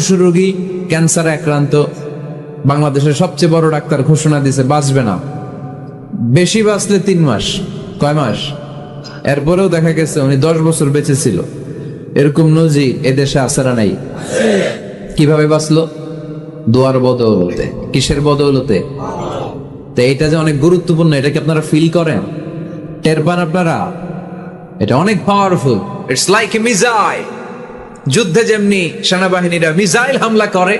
মুমূর্ষ রোগী, ক্যান্সারে আক্রান্ত, বাংলাদেশের সবচেয়ে বড় ডাক্তার ঘোষণা দিয়েছে বাঁচবে না, বেশি বাঁচলে 3 মাস। কয় মাস? এরপরেও দেখা গেছে উনি 10 বছর বেঁচে ছিল। এরকম নজির এদেশে আছে না নাই? কিভাবে বাঁচলো? দোয়ার বদৌলতে। কিসের বদৌলতে? তো এটা যে অনেক গুরুত্বপূর্ণ, এটা কি আপনারা ফিল করেন, টের পান আপনারা? এটা অনেক powerful. It's like a missile. যুদ্ধে যেমনি সেনাবাহিনীরা মিসাইল হামলা করে,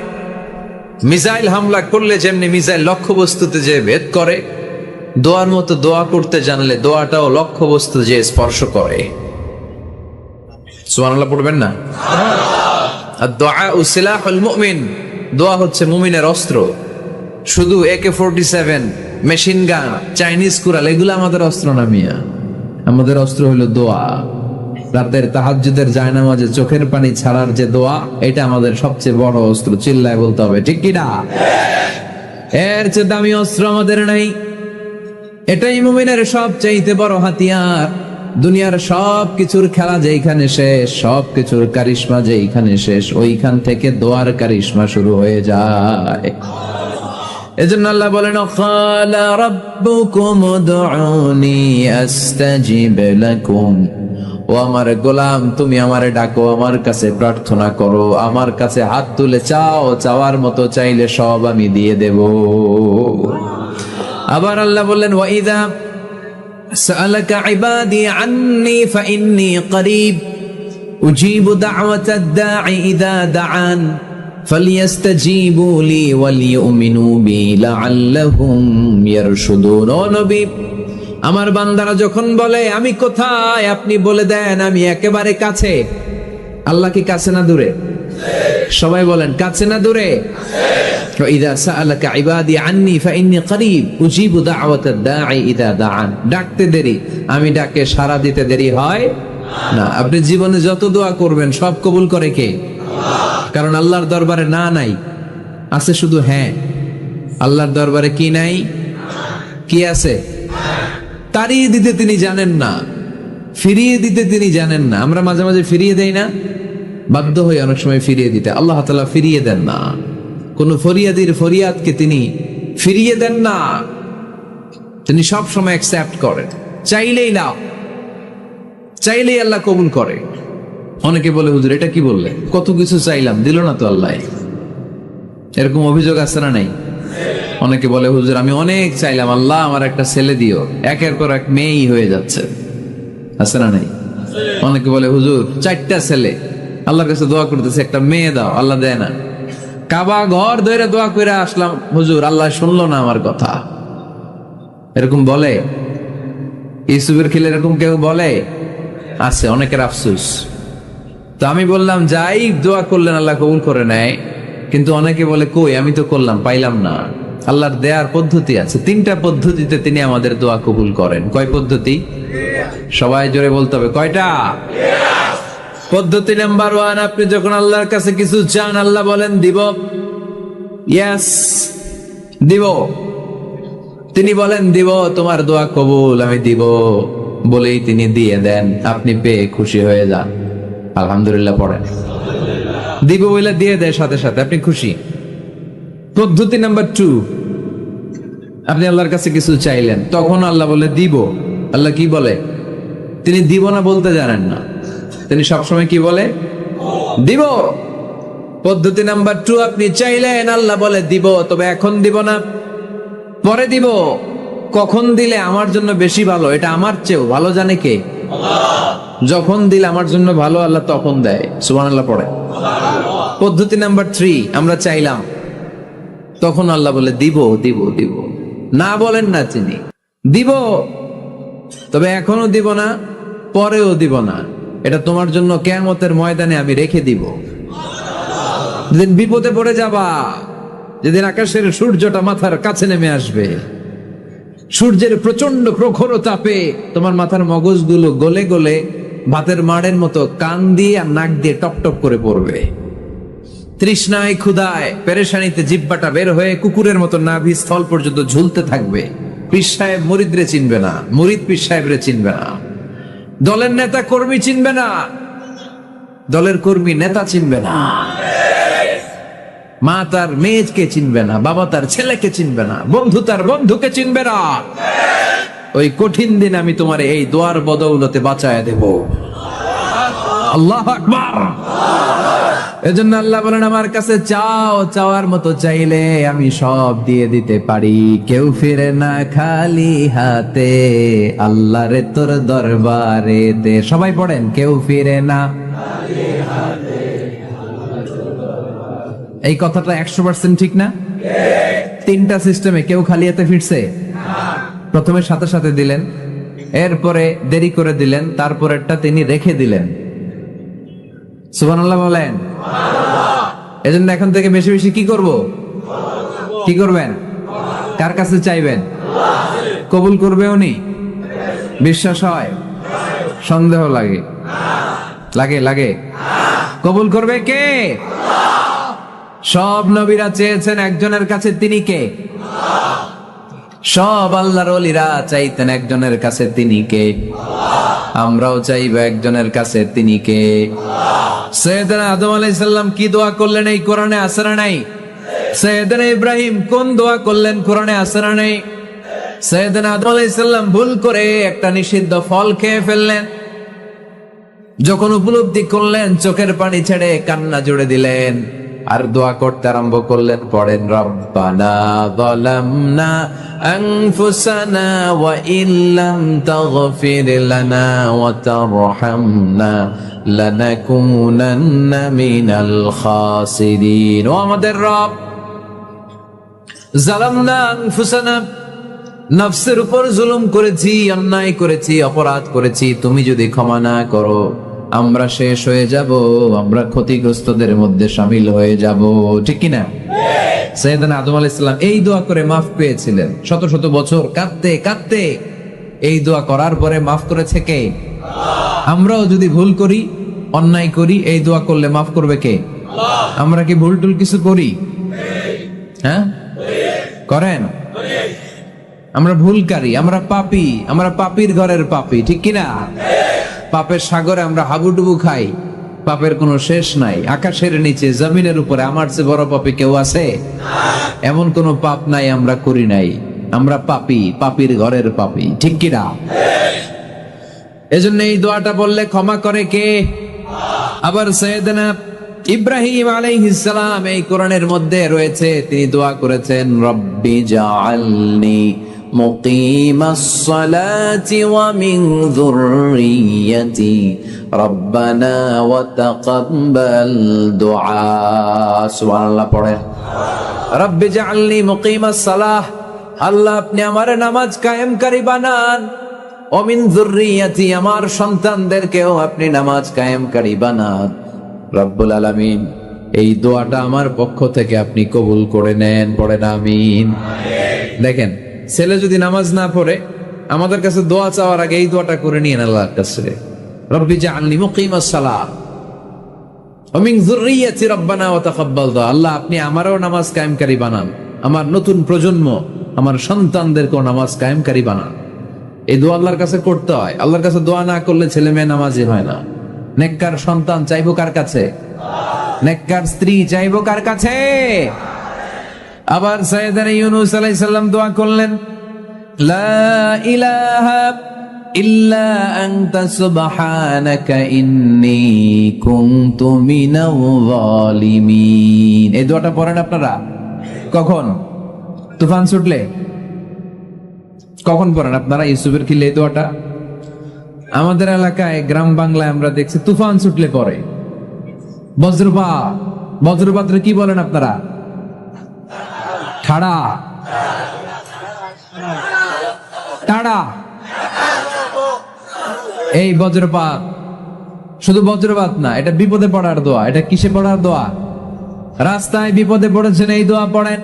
মিসাইল হামলা করলে যেমনি মিসাইল লক্ষ্যবস্তুতে যে ভেদ করে, দোয়ার মতো দোয়া করতে জানলে দোয়াটাও লক্ষ্যবস্তু যে স্পর্শ করে। সুবহানাল্লাহ পড়বেন না? আদ-দুআউ সিলাহুল মুমিন। দোয়া হচ্ছে মুমিনের অস্ত্র। শুধু AK-47, মেশিন গান, চাইনিজ কুড়াল এগুলো আমাদের অস্ত্র না মিয়া। আমাদের অস্ত্র হলো দোয়া। রাতের তাহাজ্জুদের জায়নামাজে চোখের পানি ছাড়ার যে দোয়া, এটা আমাদের সবচেয়ে বড় অস্ত্র। চিল্লায় বলতে হবে, ঠিক কি না? এর চেয়ে দামি অস্ত্র আমাদের নাই। এটাই মুমিনের সবচাইতে বড় হাতিয়ার। দুনিয়ার সব কিছুর খেলা যেইখানে শেষ, সব কিছুর কারিশমা যেইখানে শেষ, ওইখান থেকে দোয়ার কারিশমা শুরু হয়ে যায়। এজন্য আল্লাহ বলেন, ক্বালা রাব্বুকুম উদউনি আস্তাজিব লাকুম। ও আমার গোলাম, তুমি আমারে ডাকো, আমার কাছে প্রার্থনা করো, আমার কাছে হাত তুলে চাও, চাওয়ার মতো চাইলে সব আমি দিয়ে দেব। আবার আল্লাহ বললেন, ওয়া ইযা সাআলাকা ইবাদি আন্নী ফাইন্নী করিব উজিবু দাওয়াতাদ দাঈ ইযা দাআন ফালিয়াস্তাজিবু লি ওয়ালিউমিনু বি লাআল্লাহুম ইয়ারশুদুন। ও নবী, আমার বান্দারা যখন বলে আমি কোথায়, আপনি বলে দেন আমি একেবারে কাছে। আল্লাহ কি কাছে না দূরে? সবাই বলেন, কাছে না দূরে? ইযা সাআলাকা ইবাদি আন্নী ফাইন্নী করিব উজিবু দাওয়াতাদ দাঈ ইযা দাআন। ডাকতে দেরি, আমি ডাকে সাড়া দিতে দেরি হয় না। আপনি জীবনে যত দোয়া করবেন সব কবুল করে কে? কারণ আল্লাহর দরবারে না নাই, আছে শুধু হ্যাঁ। আল্লাহর দরবারে কি নাই? কি আছে? তাড়িয়ে দিতে তিনি জানেন না, ফিরিয়ে দিতে তিনি জানেন না। আমরা মাঝে মাঝে ফিরিয়ে দেই না, বাধ্য হই অনেক সময় ফিরিয়ে দিতে। আল্লাহ তাআলা ফিরিয়ে দেন না। কোন ফরিয়াদির ফরিয়াদকে তিনি ফিরিয়ে দেন না, তিনি সব সময় অ্যাকসেপ্ট করেন। চাইলেই না, চাইলেই আল্লাহ কবুল করে। অনেকে বলে, হুজুর এটা কি বললে, কত কিছু চাইলাম দিল না তো আল্লাহ। এরকম অভিযোগ আছে না নাই? অনেকে বলে, হুজুর আমি অনেক চাইলাম, আল্লাহ আমার একটা ছেলে দিও, একের পর এক মেয়েই হয়ে যাচ্ছে। আছে না নাই? অনেকে বলে, হুজুর 4টা ছেলে, আল্লাহর কাছে দোয়া করতেছে একটা মেয়ে দাও, আল্লাহ দেয় না। কাবা ঘর ধরে দোয়া করে আসলাম, হুজুর আল্লাহ শুনলো না আমার কথা। এরকম বলে? ইউসুফের খিলে এরকম কেউ বলে? আছে, অনেকের আফসোস। তো আমি বললাম, যাই দোয়া করলেন আল্লাহ কবুল করে নেয়, কিন্তু অনেকে বলে কই আমি তো করলাম পাইলাম না। আল্লাহর দেয়ার পদ্ধতি আছে, 3টা পদ্ধতিতে তিনি আমাদের দোয়া কবুল করেন। কয় পদ্ধতি? সবাই জোরে বলতে হবে, কয়টা? পদ্ধতি নাম্বার 1, আপনি যখন আল্লাহর কাছে কিছু চান, আল্লাহ বলেন দিব, ইয়েস দিব। তিনি বলেন দিব, তোমার দোয়া কবুল, আমি দিব বলেই তিনি দিয়ে দেন। আপনি পেয়ে খুশি হয়ে যান, আলহামদুলিল্লাহ পড়েন। দিব বলে দিয়ে দেয় সাথে সাথে, আপনি খুশি। পদ্ধতি নাম্বার 2, আপনি আল্লাহর কাছে কিছু চাইলেন, তখন আল্লাহ বলে দিব। আল্লাহ কি বলে? তিনি দিব না বলতে জানেন না, তিনি সবসময় কি বলে? দিব। পদ্ধতি নাম্বার 2, আপনি চাইলেন, আল্লাহ বলে দিব, তবে এখন দিব না, পরে দিব। কখন দিলে আমার জন্য বেশি ভালো, এটা আমার চেয়েও ভালো জানে কে? যখন দিলে আমার জন্য ভালো, আল্লাহ তখন দেয়। সুবহানাল্লাহ পড়ে। পদ্ধতি নাম্বার 3, আমরা চাইলাম, তখন আল্লাহ বলে দিব দিব দিব। না বলেন না তিনি, দিব, তবে এখনো দিব না, পরেও দিব না, এটা তোমার জন্য কিয়ামতের ময়দানে আমি রেখে দিব। যেদিন বিপদে পড়ে যাবা, যেদিন আকাশের সূর্যটা মাথার কাছে নেমে আসবে, সূর্যের প্রচন্ড প্রখর তাপে তোমার মাথার মগজগুলো গলে গলে ভাতের মাড়ের মতো কান দিয়ে আর নাক দিয়ে টপ টপ করে পড়বে। তৃষ্ণায় ক্ষুধায় পেরেশানিতে জিহ্বাটা বের হয়ে কুকুরের মতো নাভি স্থল পর্যন্ত ঝুলতে থাকবে। পীর সাহেব মুরিদরে চিনবে না, মুরিদ পীর সাহেবরে চিনবে না, দলের নেতা কর্মী চিনবে না, দলের কর্মী নেতা চিনবে না। মা তার মেয়েকে চিনবে না, বাবা তার ছেলেকে চিনবে না, বন্ধু তার বন্ধুকে চিনবে না। ওই কঠিন দিন আমি তোমার এই দোয়ার বদৌলতে বাঁচায় দেব। আল্লাহু আকবার। এজন্য আল্লাহ বলেন, আমার কাছে চাও, চাওয়ার মতো চাইলে আমি সব দিয়ে দিতে পারি। কেউ ফিরে না খালি হাতে, আল্লাহ রে তোর দরবারে দে। সবাই পড়েন, কেউ ফিরে না। এই কথাটা 100% ঠিক না? তিনটা সিস্টেমে কেউ খালি হাতে ফিরছে? প্রথমে সাথে সাথে দিলেন, এরপরে দেরি করে দিলেন, তারপরেরটা তিনি রেখে দিলেন। সুবহানাল্লাহ বলেন। এজন্য এখন থেকে বেশি বেশি কি করব? কি করবেন? কার কাছে চাইবেন? কবুল করবে উনি? বিশ্বাস হয়? সন্দেহ লাগে? লাগে লাগে? কবুল করবে কে? সব নবীরা চেয়েছেন একজনের কাছে, তিনি কে? সব আল্লাহর ওলিরা চাইতেন একজনের কাছে, তিনি কে? আমরাও চাইব একজনের কাছে, তিনি কে? সাইয়েদনা আদম আলাইহিস সালাম কি দোয়া করলেন এই কোরআনে আছে না নাই? সাইয়েদনা ইব্রাহিম কোন দোয়া করলেন কোরআনে আছে না নাই? সাইয়েদনা আদম আলাইহিস সালাম ভুল করে একটা নিষিদ্ধ ফল খেয়ে ফেললেন, যখন উপলব্ধি করলেন চোখের পানি ছেড়ে কান্না জুড়ে দিলেন, আর দোয়া করতে আরম্ভ করলেন। পড়েন, রব্বানা যালামনা আনফুসানা ওয়া ইল্লাম তাগফির লানা ওয়া তারহামনা লানাকুনান্না মিনাল খাসিরিন। ও আমাদের রব, যালামনা আনফুসানা, নফসের উপর জুলুম করেছি, অন্যায় করেছি, অপরাধ করেছি, তুমি যদি ক্ষমা না করো আমরা শেষ হয়ে যাব, আমরা ক্ষতিগ্রস্তদের মধ্যে শামিল হয়ে যাব। ঠিক কিনা? সাইয়েদনা আদম আলাইহিস সালাম এই দোয়া করে মাফ পেয়েছিলেন। শত শত বছর কাঁদতে কাঁদতে এই দোয়া করার পরে মাফ করেছে কে? আমরাও যদি ভুল করি, অন্যায় করি, এই দোয়া করলে মাফ করবে কে? আমরা কি ভুল টুল কিছু করি? হ্যাঁ, করেন? আমরা ভুলকারী, আমরা পাপী, আমরা পাপীর ঘরের পাপী। ঠিক কিনা? পাপের সাগরে আমরা হাবুডুবু খাই, পাপের কোনো শেষ নাই। আকাশের নিচে, জমিনের উপরে আমার চেয়ে বড় পাপী কেউ আছে? এমন কোনো পাপ নাই আমরা করি নাই। আমরা পাপী, পাপীর ঘরের পাপী। ঠিক কিনা? এজন্য এই দোয়াটা বললে ক্ষমা করে কে? আবার সাইয়েদনা ইব্রাহিম আলাইহিস সালাম এই কোরআনের মধ্যে রয়েছে, তিনি দোয়া করেছেন, রব্বি জাআলনি মুকিমাস সালাতি ওয়া মিন যুররিয়্যাতি রব্বানা ওয়া তাকাব্বাল দুআ। সুবহানাল্লাহ পড়ে, রব্বি জাআলনি মুকিমাস সালাহ, আল্লাহ আপনি আমার নামাজ কায়েমকারী বানান, ওয়া মিন যুররিয়্যাতি, আমার সন্তানদেরকেও আপনি নামাজ কায়েমকারী বানান। রব্বুল আলামিন, এই দোয়াটা আমার পক্ষ থেকে আপনি কবুল করে নেন। পড়েন আমিন। দেখেন, ছেলে যদি নামাজ না পড়ে আমাদের কাছে দোয়া চাওয়ার আগে এই দোয়াটা করে নিয়েন আল্লাহর কাছে, রব্বি জাআলনি মুকিমাস সালাহ ওয়া মিন যুররিয়্যাতি রব্বানা ওয়া তাকাব্বাল দুআ। আল্লাহ আপনি আমারও নামাজ কায়েমকারী বানান, আমার নতুন প্রজন্ম, আমার সন্তানদেরকেও নামাজ কায়েমকারী বানান। এই দোয়া আল্লাহর কাছে করতে হয়। আল্লাহর কাছে দোয়া না করলে ছেলে মেয়ে নামাজি হয় না। নেককার সন্তান চাইবো কার কাছে? নেককার স্ত্রী চাইবো কার কাছে? আবার সাইয়েদনা ইউনূস আলাইহিস সালাম দোয়া করলেন, লা ইলাহা ইল্লা আনতা সুবহানাকা ইন্নী কুনতু মিনাল যালিমিন। এই দোয়াটা পড়েন আপনারা কখন? তুফান ছুটলে? কখন পড়েন আপনারা ইউসুফের খিলে এই দোয়াটা? আমাদের এলাকায় গ্রাম বাংলায় আমরা দেখছি তুফান ছুটলে পরে। বজ্রপাত, বজ্রপাতরে কি বলেন আপনারা? ঠাড়া, টাড়া। এই বজ্রপাত শুধু বজ্রপাত না, এটা বিপদে পড়ার দোয়া। এটা কিসে পড়ার দোয়া? রাস্তায় বিপদে পড়েছেন, এই দোয়া পড়েন।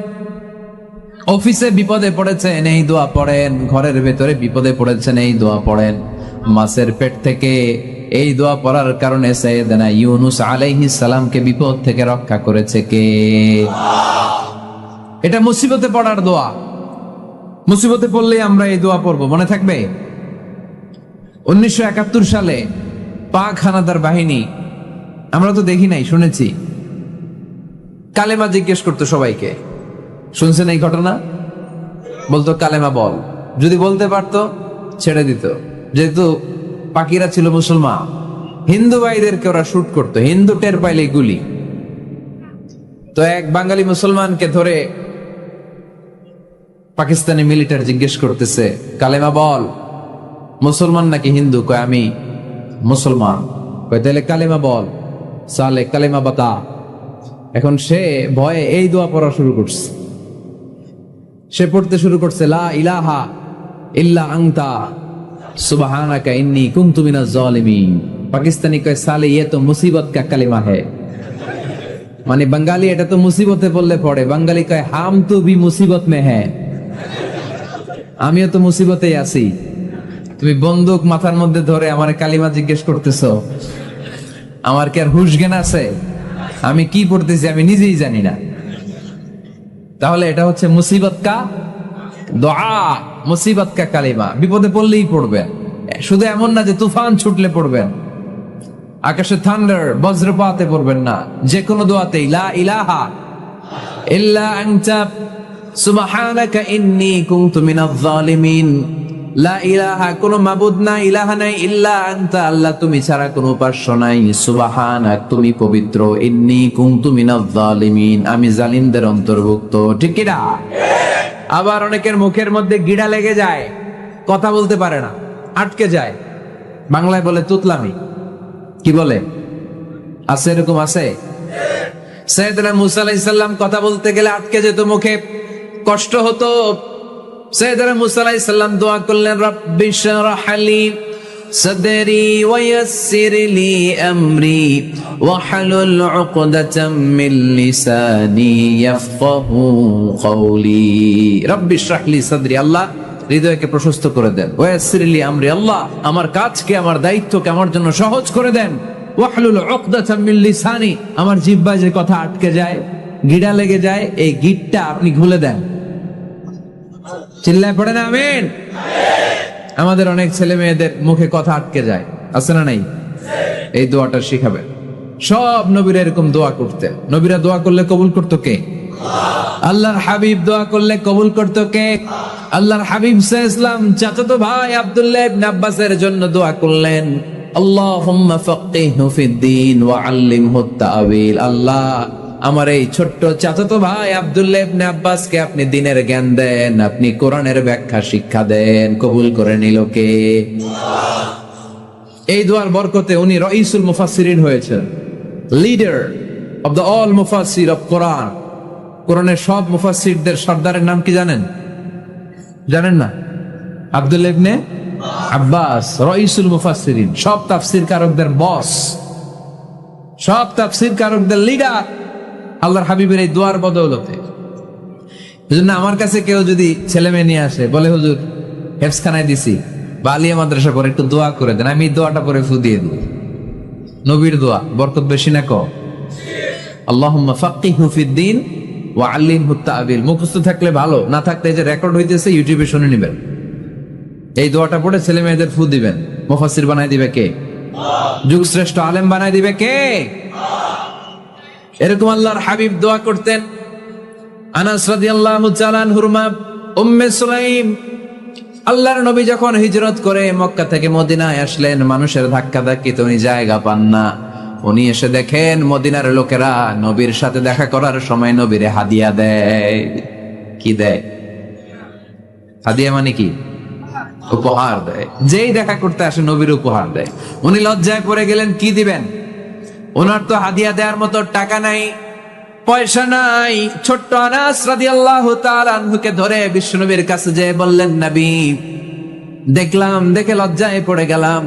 অফিসে বিপদে পড়েছেন, এই দোয়া পড়েন। ঘরের ভেতরে বিপদে পড়েছেন, এই দোয়া পড়েন। মাছের পেট থেকে এই দোয়া পড়ার কারণে সাইয়েদনা ইউনূস আলাইহিস সালামকে বিপদ থেকে রক্ষা করেছে কে? এটা মুসিবতে পড়ার দোয়া। মুসিবতে পড়লে আমরা এই দোয়া পড়বো, মনে থাকবে? 1971 সালে পাক হানাদার বাহিনী, আমরা তো দেখি নাই, শুনেছি, কালেমা জিজ্ঞেস করতো সবাইকে। শুনছেন এই ঘটনা? বলতো কালেমা বল, যদি বলতে পারতো ছেড়ে দিত। যেহেতু পাকিরা ছিল মুসলমান, হিন্দু ভাইদেরকে ওরা শুট করতো, হিন্দু টের পাইলে গুলি। তো এক বাঙালি মুসলমানকে ধরে পাকিস্তানি মিলিটারি জিজ্ঞেস করতেছে, কালেমা বল, মুসলমান নাকি হিন্দু? কয় আমি মুসলমান। কয় তাহলে কালেমা বল, সালে কালেমা বাতা। এখন সে ভয়ে এই দোয়া পড়া শুরু করছে। সে পড়তে শুরু করছে, লা ইলাহা ইল্লা আনতা সুবহানাকা ইন্নী কুনতু মিনাজ জালিমিন। পাকিস্তানি কয় সালে ये तो मुसीबत का कलिमा है। মানে বাঙালি এটা তো মুসিবতে পড়লে পড়ে, বাঙালি কয় হাম তো ভি মুসিবত মে হ্যায়, আমিও তো মুসিবতেই আছি। তুমি বন্দুক মাথার মধ্যে ধরে আমার কালিমা জিজ্ঞেস করতেছো, আমার কি আর হুশ জ্ঞান আছে? আমি কি পড়তেছি আমি নিজেই জানি না। তাহলে এটা হচ্ছে মুসিবত কা দোয়া, মুসিবত কা কালিমা। বিপদে পড়লেই পড়বেন, শুধু এমন না যে তুফান ছুটলে পড়বেন, আকাশে থান্ডার বজ্রপাতে পড়বেন না। যে কোনো দোয়াতেই লা ইলাহা ইল্লা আনতা সুবহানাকা ইন্নী কুনতু মিনাজ জালিমিন। লা ইলাহা, কোনো মাবুদ নাই, ইলাহা নাই, ইল্লা আনতা, আল্লাহ তুমি ছাড়া কোনো উপাস্য নাই, সুবহানাক তুমি পবিত্র, ইন্নী কুনতু মিনাজ জালিমিন আমি জালিমদের অন্তর্ভুক্ত। ঠিক কি না? আবার অনেকের মুখের মধ্যে গিড়া লেগে যায়, কথা বলতে পারে না, আটকে যায়। বাংলায় বলে তুতলামি। কি বলে? আছে, এরকম আছে। সাইয়েদনা মুসা আলাইহিস সালাম কথা বলতে গেলে আটকে যেত, মুখে কষ্ট হতো। সাইয়েদনা মুসা আলাইহিস সালাম দোয়া করলেন, রাব্বি শরহ লি সাদরি ওয়া ইয়াসসির লি আমরি ওয়াহলুল উকদাতাম মিন লিসানি ইয়াফকাহু কওলি। রাব্বি শরহ লি সাদরি, আল্লাহ হৃদয়কে প্রশস্ত করে দেন। ওয়া ইয়াসসির লি আমরি, আল্লাহ আমার কাজকে, আমার দায়িত্বকে আমার জন্য সহজ করে দেন। ওয়াহলুল উকদাতাম মিন লিসানি, আমার জিহ্বায় যে কথা আটকে যায়, গিড়া লেগে যায়, এই গিটটা আপনি খুলে দেন। চিল্লায় পড়েন আমিন। আমাদের অনেক ছেলে মেয়েদের মুখে কথা আটকে যায়, আছে না নাই? এই দোয়াটা শিখাবেন। সব নবীরা এরকম দোয়া করতেন। নবীরা দোয়া করলে কবুল করতো কে? আল্লাহর হাবিব দোয়া করলে কবুল করতো কে? আল্লাহর হাবিব সাল্লাল্লাহু আলাইহি ওয়াসাল্লাম চাচাতো ভাই আব্দুল্লাহ ইবনে আব্বাসের জন্য দোয়া করলেন, আল্লাহুম্মা ফাক্কিহহু ফিদ-দীন ওয়া আল্লিমহু আত-তা'ওয়িল। আল্লাহ আমার এই ছোট্ট চাচাতো ভাই আব্দুল্লাহ ইবনে আব্বাসকে আপনি দ্বীনের জ্ঞান দেন, আপনি কোরআনের ব্যাখ্যা শিক্ষা দেন। কবুল করে নিল কে? এই দোয়ার বরকতে উনি রাইসুল মুফাসসিরিন হয়েছেন, লিডার অফ দ্য অল মুফাসসির অফ কোরআন। কোরআনের সব মুফাসসিরদের সর্দারের নাম কি জানেন? জানেন না? আব্দুল্লাহ ইবনে আব্বাস রাইসুল মুফাসসিরিন, সব তাফসীর কারকদের বস, সব তাফসীর কারকদের লিডার আল্লাহর হাবিবের এই দোয়ার বদৌলতে। এজন্য আমার কাছে কেউ যদি ছেলে মেয়ে নিয়ে আসে, বলে হুজুর হেফজখানায় দিছি বা আলিয়া মাদ্রাসা করে একটু দোয়া করে দেন, আমি দোয়াটা পরে ফু দিয়ে দিই। নবীর দোয়া বরকত বেশি না কম? আল্লাহুম্মা ফাক্কিহহু ফিদ-দীন ওয়া আল্লিমহু আত-তা'ওয়িল। মুখস্থ থাকলে ভালো, না থাকলে যে রেকর্ড হইতেছে ইউটিউবে শুনে নেবেন। এই দোয়াটা পড়ে ছেলে মেয়েদের ফু দিবেন। মুফাসসির বানাই দিবে কে? যুগ শ্রেষ্ঠ আলেম বানাই দিবে কে? এরকম আল্লাহর হাবিব দোয়া করতেন। আনাস রাদিয়াল্লাহু তাআলা আনহুর মা উম্মে সুলাইম, আল্লাহর নবী যখন হিজরত করে মক্কা থেকে মদিনায় আসলেন, মানুষের ধাক্কা ধাক্কিতে উনি জায়গা পান না। উনি এসে দেখেন মদিনার লোকেরা নবীর সাথে দেখা করার সময় নবীরে হাদিয়া দেয়। কি দেয়? হাদিয়া মানে কি? উপহার দেয়। যেই দেখা করতে আসে নবীর উপহার দেয়। উনি লজ্জায় পড়ে গেলেন, কি দিবেন? ওনার তো হাদিয়া দেওয়ার মতো টাকা নাই, পয়সা নাই। ছোট্ট আনাস রাদিয়াল্লাহু তাআলা আনহুকে ধরে বিশ্বনবীর কাছে যেয়ে বললেন, নবী দেখলাম, দেখে লজ্জায় পড়ে গেলাম,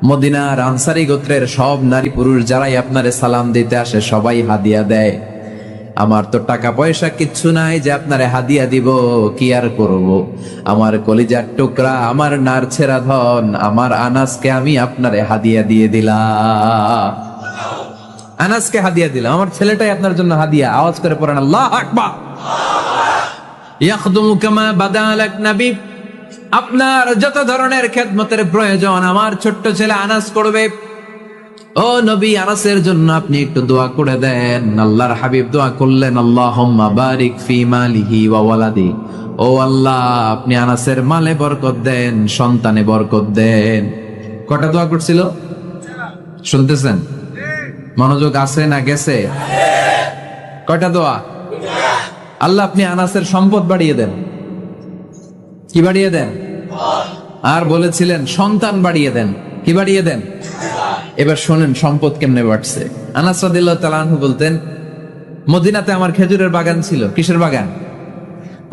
মদিনার আনসারী গোত্রের সব নারী পুরুষ যারাই আপনারে সালাম দিতে আসে সবাই হাদিয়া দেয়। আমার তো টাকা পয়সা কিচ্ছু নাই যে আপনারে হাদিয়া দিব, কি আর করব? আমার কলিজার টুকরা, আমার নারছেরা ধন, আমার আনাসকে আমি আপনারে হাদিয়া দিয়ে দিলাম। আনাসকে হাদিয়া দিলাম, আমার ছেলেটাই আপনার জন্য হাদিয়া। আওয়াজ করে পড়েন আল্লাহু আকবার। ইয়াখদুমু কামা বাদালাক নবী, আপনার যত ধরনের খেদমতের প্রয়োজন আমার ছোট্ট ছেলে আনাস করবে। ও নবী, আনাসের জন্য আপনি একটু দোয়া করে দেন। আল্লাহর হাবিব দোয়া করলেন, আল্লাহুম্মা বারিক ফি মালিহি ওয়া ওয়ালাদি। ও আল্লাহ, আপনি আনাসের মালে বরকত দেন, সন্তানে বরকত দেন। কটা দোয়া করছিল শুনতেছেন? মনোযোগ আছে না গেছে? কয়টা দোয়া? আল্লাহ আপনি আনাসের সম্পদ বাড়িয়ে দেন। কি বাড়িয়ে দেন? আর বলেছিলেন সন্তান বাড়িয়ে দেন। কি বাড়িয়ে দেন? এবার শোনেন সম্পদ কেমনে বাড়ছে। আনাস রাদিয়াল্লাহু তাআলা আনহু বলতেন, মদিনাতে আমার খেজুরের বাগান ছিল। কিসের বাগান?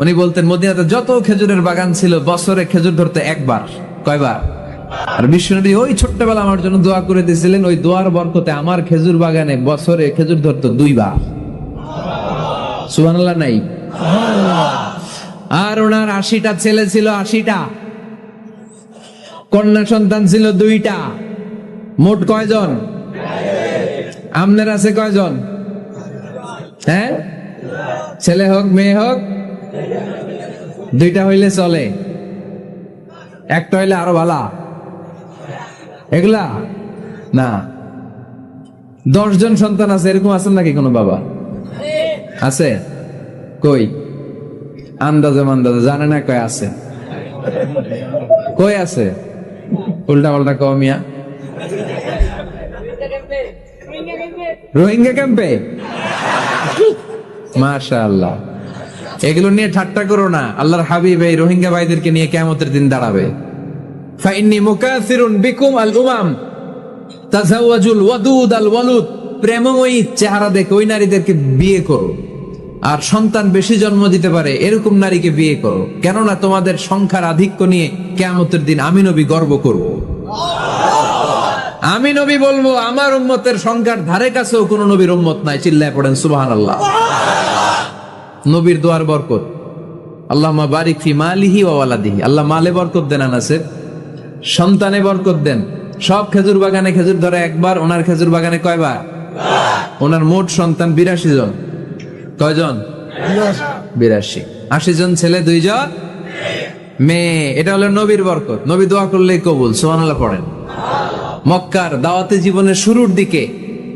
উনি বলতেন মদিনাতে যত খেজুরের বাগান ছিল বছরে খেজুর ধরতে একবার। কয়বার? আর বিশ্বনবী ওই ছোট্টবেলা আমার জন্য দোয়া করে দিয়েছিলেন, ওই দোয়ার বরকতে আমার খেজুর বাগানে বছরে খেজুর ধরতো 2 বার। সুবহানাল্লাহ নাই? আর ওনার 80টা ছেলে ছিল, 80টা। কন্যা সন্তান ছিল 2টা। মোট কয়জন? আমনের আছে কয়জন? হ্যাঁ, ছেলে হোক মেয়ে হোক 2টা হইলে চলে, একটা হইলে আরো ভালো। এগুলা না, 10 জন সন্তান আছে, এরকম আছেন নাকি কোনো বাবা? আছে? কই? আন্দাজে মান্দাজে জানে না কয় আছে? কই আছে? উল্টা পাল্টা কমিয়া রোহিঙ্গা ক্যাম্পে। মাশাআল্লাহ, এগুলো নিয়ে ঠাট্টা করো না। আল্লাহর হাবিব এই রোহিঙ্গা ভাইদেরকে নিয়ে কিয়ামতের দিন দাঁড়াবে। ফাইন্নী মুকাসিরুন বিকুম আল উমাম তাজাওয়াজুল ওয়াদুদ আল ওয়ালুদ। প্রেমময়ী চেহারা দেখে ওই নারীদেরকে বিয়ে করো, আর সন্তান বেশি জন্ম দিতে পারে এরকম নারীকে বিয়ে করো, কেননা তোমাদের সংখ্যার আধিক্য নিয়ে কিয়ামতের দিন আমি নবী গর্ব করব। আমি নবী বলবো আমার উম্মতের সংখ্যার ধারে কাছেও কোন নবীর উম্মত নাই। চিল্লায় পড়েন সুবহানাল্লাহ। নবীর দোয়ার বরকত। আল্লাহুম্মা বারিক ফি মালিহি ওয়া ওয়ালাদিহি। আল্লাহ মালে বরকত দেন, আনাসে সন্তানে বরকত দেন। সব খেজুর বাগানে খেজুর ধরে একবার, ওনার খেজুর বাগানে কয়বার? ওনার মোট সন্তান 82 জন। কয়জন? 82। 80 জন ছেলে, 2 জন মেয়ে। এটা হলো নবীর বরকত। নবী দোয়া করলেই কবুল। সুবহানাল্লাহ পড়েন। মক্কার দাওয়াতে জীবনের শুরুর দিকে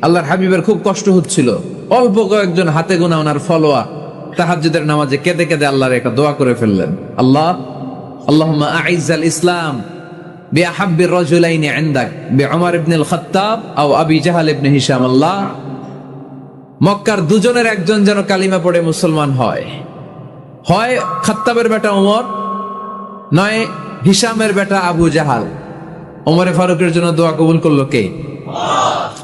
আল্লাহর হাবিবের খুব কষ্ট হচ্ছিল। অল্প কয়েকজন হাতে গোনা ওনার ফলোয়ার তাহাজ্জুদের নামাজে কেঁদে কেঁদে আল্লাহর একটা দোয়া করে ফেললেন, আল্লাহুম্মা আইজ্জাল ইসলাম বিআহাব্বির রাজুলাইনি ইনদাক বিউমর ইবনুল খাত্তাব আও আবি জাহল ইবনে হিশাম। আল্লাহ, মক্কার দুজনের একজন যেন কালিমা পড়ে মুসলমান হয়। হয় খাত্তাবের বেটা ওমর, নয় হিশামের বেটা আবু জাহাল। ওমরে ফারুকের জন্য দোয়া কবুল করলো কে?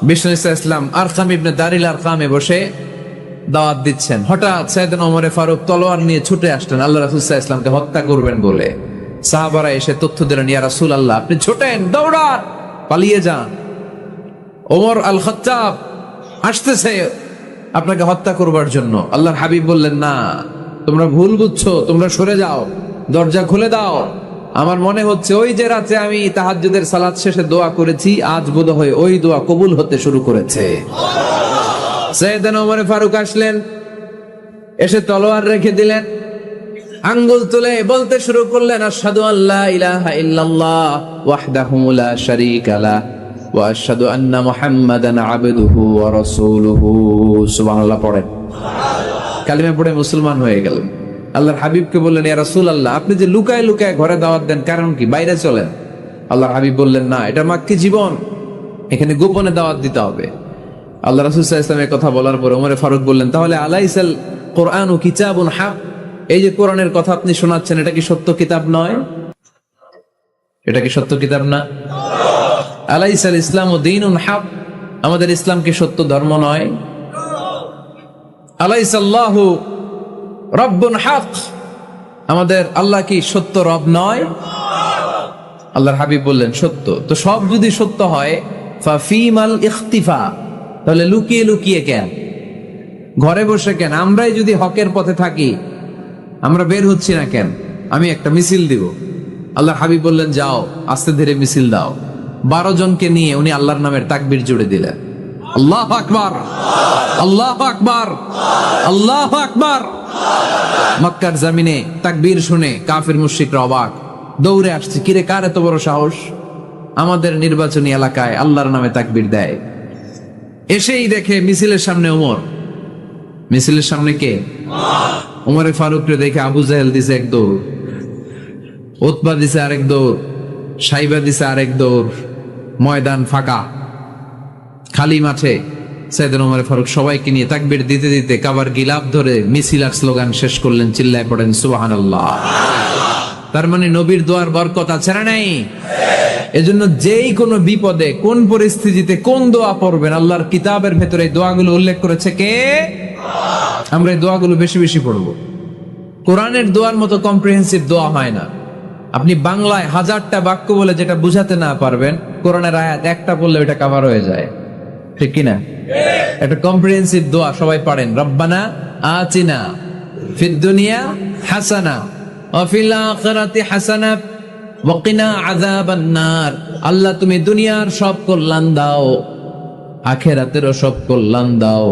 বিষ্ণু ইসলাম আরকাম ইবনে দারিল আরকামে বসে দাওয়াত দিচ্ছেন। হঠাৎ সাইয়েদনা ওমরে ফারুক তলোয়ার নিয়ে ছুটে আসলেন আল্লাহ রাসূল সাল্লাল্লাহু আলাইহি ওয়াসাল্লামকে হত্যা করবেন বলে। সাহাবারা এসে তথ্য দিলেন, ইয়া রাসূলুল্লাহ, আপনি ছোটেন, দৌড়ান, পালিয়ে যান। ওমর আল খাত্তাব আসতেছে আপনাকে হত্যা করবার জন্য। আল্লাহর হাবিব বললেন, না, তোমরা ভুল বুঝছো, তোমরা সরে যাও, দরজা খুলে দাও। আমার মনে হচ্ছে ওই যে রাতে আমি তাহাজ্জুদের সালাত শেষে দোয়া করেছি, আজ বোধহয় ওই দোয়া কবুল হতে শুরু করেছে। সাইয়েদনা ওমর ফারুক আসলেন, এসে তলোয়ার রেখে দিলেন, আঙ্গুল তুলে বলতে শুরু করলেন, আশহাদু আল্লা ইলাহা ইল্লাল্লাহ ওয়াহদাহু লা শারীকা লাহু ওয়া আশহাদু আন্না মুহাম্মাদান আবদুহু ওয়া রাসূলুহু। সুবহানাল্লাহ পড়েন। কালিমা পড়ে মুসলমান হয়ে গেলেন। আল্লাহর হাবিবকে বললেন, ইয়া রাসূলুল্লাহ, আপনি যে লুকায় লুকায় ঘরে দাওয়াত দেন, কারণ কি? বাইরে চলেন। আল্লাহর হাবিব বললেন, না, এটা মাক্কি জীবন, এখানে গোপনে দাওয়াত দিতে হবে। আল্লাহ রাসূল সাল্লাল্লাহু আলাইহি ওয়াসাল্লামের কথা বলার পরে ওমর ফারুক বললেন, তাহলে আলাইসাল কুরআনু কিতাবুন হক, এই যে কোরআনের কথা আপনি শোনাচ্ছেন, এটা কি সত্য কিতাব নয়? এটা কি সত্য কিতাব না? আলাইসাল ইসলামু দীনুন হক, আমাদের ইসলাম কি সত্য ধর্ম নয়? আলাইসাল্লাহু রব্বুন হক, আমাদের আল্লাহ কি সত্য রব নয়? আল্লাহর হাবিব বললেন, সত্য। তো সব যদি সত্য হয়, ফাফিমাল ইখতিফা, তাহলে লুকিয়ে লুকিয়ে কেন, ঘরে বসে কেন? আমরাই যদি হকের পথে থাকি, আমরা বের হচ্ছি না কেন? আমি একটা মিছিল দিব। আল্লাহর হাবিব বললেন, যাও, আস্তে ধীরে মিছিল দাও। 12 জনকে নিয়ে উনি আল্লাহর নামের তাকবীর জুড়ে দিলেন। আল্লাহু আকবার, আল্লাহু আকবার, আল্লাহু আকবার। মক্কার জমিনে তাকবীর শুনে কাফির মুশরিকরা অবাক, দৌড়ে আসছে, কিরে কার এত বড় সাহস? আমাদের নির্বাচনী এলাকায় আল্লাহর নামে তাকবীর দেয়, এসেই দেখে মিছিলের সামনে ওমর, মিছিলের সামনে কে? ওমরে ফারুককে দেখে আবু জাহেল দিছে এক দৌড়, উতবা দিছে আরেক দৌড়, সাইবা দিছে আরেক দৌড়, ময়দান ফাঁকা, খালি মাঠে সাইয়েদনা ওমর ফারুক সবাইকে নিয়ে তাকবীর দিতে দিতে কাবার গিলাফ ধরে মিছিল আর স্লোগান শেষ করলেন, চিল্লায় পড়েন সুবহানাল্লাহ। তার মানে নবীর দোয়ার বরকত আছে না নাই? এজন্য যেই কোনো বিপদে কোন পরিস্থিতিতে কোন দোয়া পড়বেন, আল্লাহর কিতাবের ভেতরে এই দোয়াগুলো উল্লেখ করেছে কে? আমরা এই দোয়াগুলো বেশি বেশি পড়ব। কোরআনের দোয়ার মতো কম্প্রিহেন্সিভ দোয়া হয় না। আপনি বাংলায় 1000টা বাক্য বলে যেটা বুঝাতে না পারবেন, কোরআনের আয়াত একটা পড়লে ওটা কভার হয়ে যায়, ঠিক কিনা? একটা কম্প্রিহেন্সিভ দোয়া সবাই পড়েন, রব্বানা আতিনা ফিদ দুনিয়া হাসানা ওয়া ফিল আখিরাতি হাসানা ওয়া কিনা আযাবান নার। আল্লাহ তুমি দুনিয়ার সব কল্যাণ দাও, আখিরাতেরও সব কল্যাণ দাও,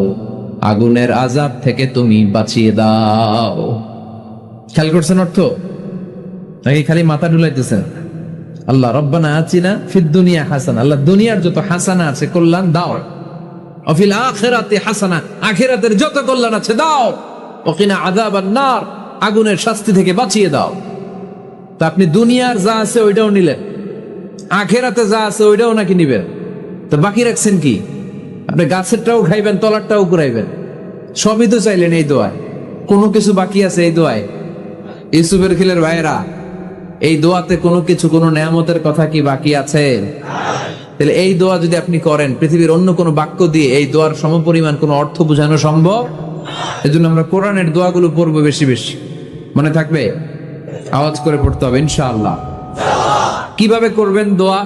আগুনের আযাব থেকে তুমি বাঁচিয়ে দাও। খেয়াল করছেন অর্থ নাকি খালি মাথা ডুলাইতেছেন? আল্লাহ রব্বানা আতিনা ফিদ দুনিয়া হাসানা, আল্লাহ দুনিয়ার যত হাসানা আছে কল্যাণ দাও, ওয়া ফিল আখিরাতি হাসানা, আখিরাতের যত কল্যাণ আছে দাও, ওয়া কিনা আযাবান নার, আগুনের শাস্তি থেকে বাঁচিয়ে দাও। তা আপনি দুনিয়ার যা আছে ওইটাও নিলেন, আখিরাতে যা আছে ওইটাও নাকি নিবেন, তো বাকি রাখছেন কি? আপনি গাছেরটাও খাইবেন, তলারটাও কুড়াইবেন, সবই তো চাইলেন এই দোয়ায়, কোনো কিছু বাকি আছে এই দোয়ায়? ইউসুফের খিলের ভাইয়েরা, এই দোয়াতে কোনো কিছু, কোনো নেয়ামতের কথা কি বাকি আছে? তাহলে এই দোয়া যদি আপনি করেন, পৃথিবীর অন্য কোনো বাক্য দিয়ে এই দোয়ার সমপরিমাণ কোনো অর্থ বোঝানো সম্ভব? এজন্য আমরা কোরআনের দোয়াগুলো পড়বো বেশি বেশি। মনে থাকবে? আওয়াজ করে পড়তে হবে ইনশাআল্লাহ। কিভাবে করবেন দোয়া?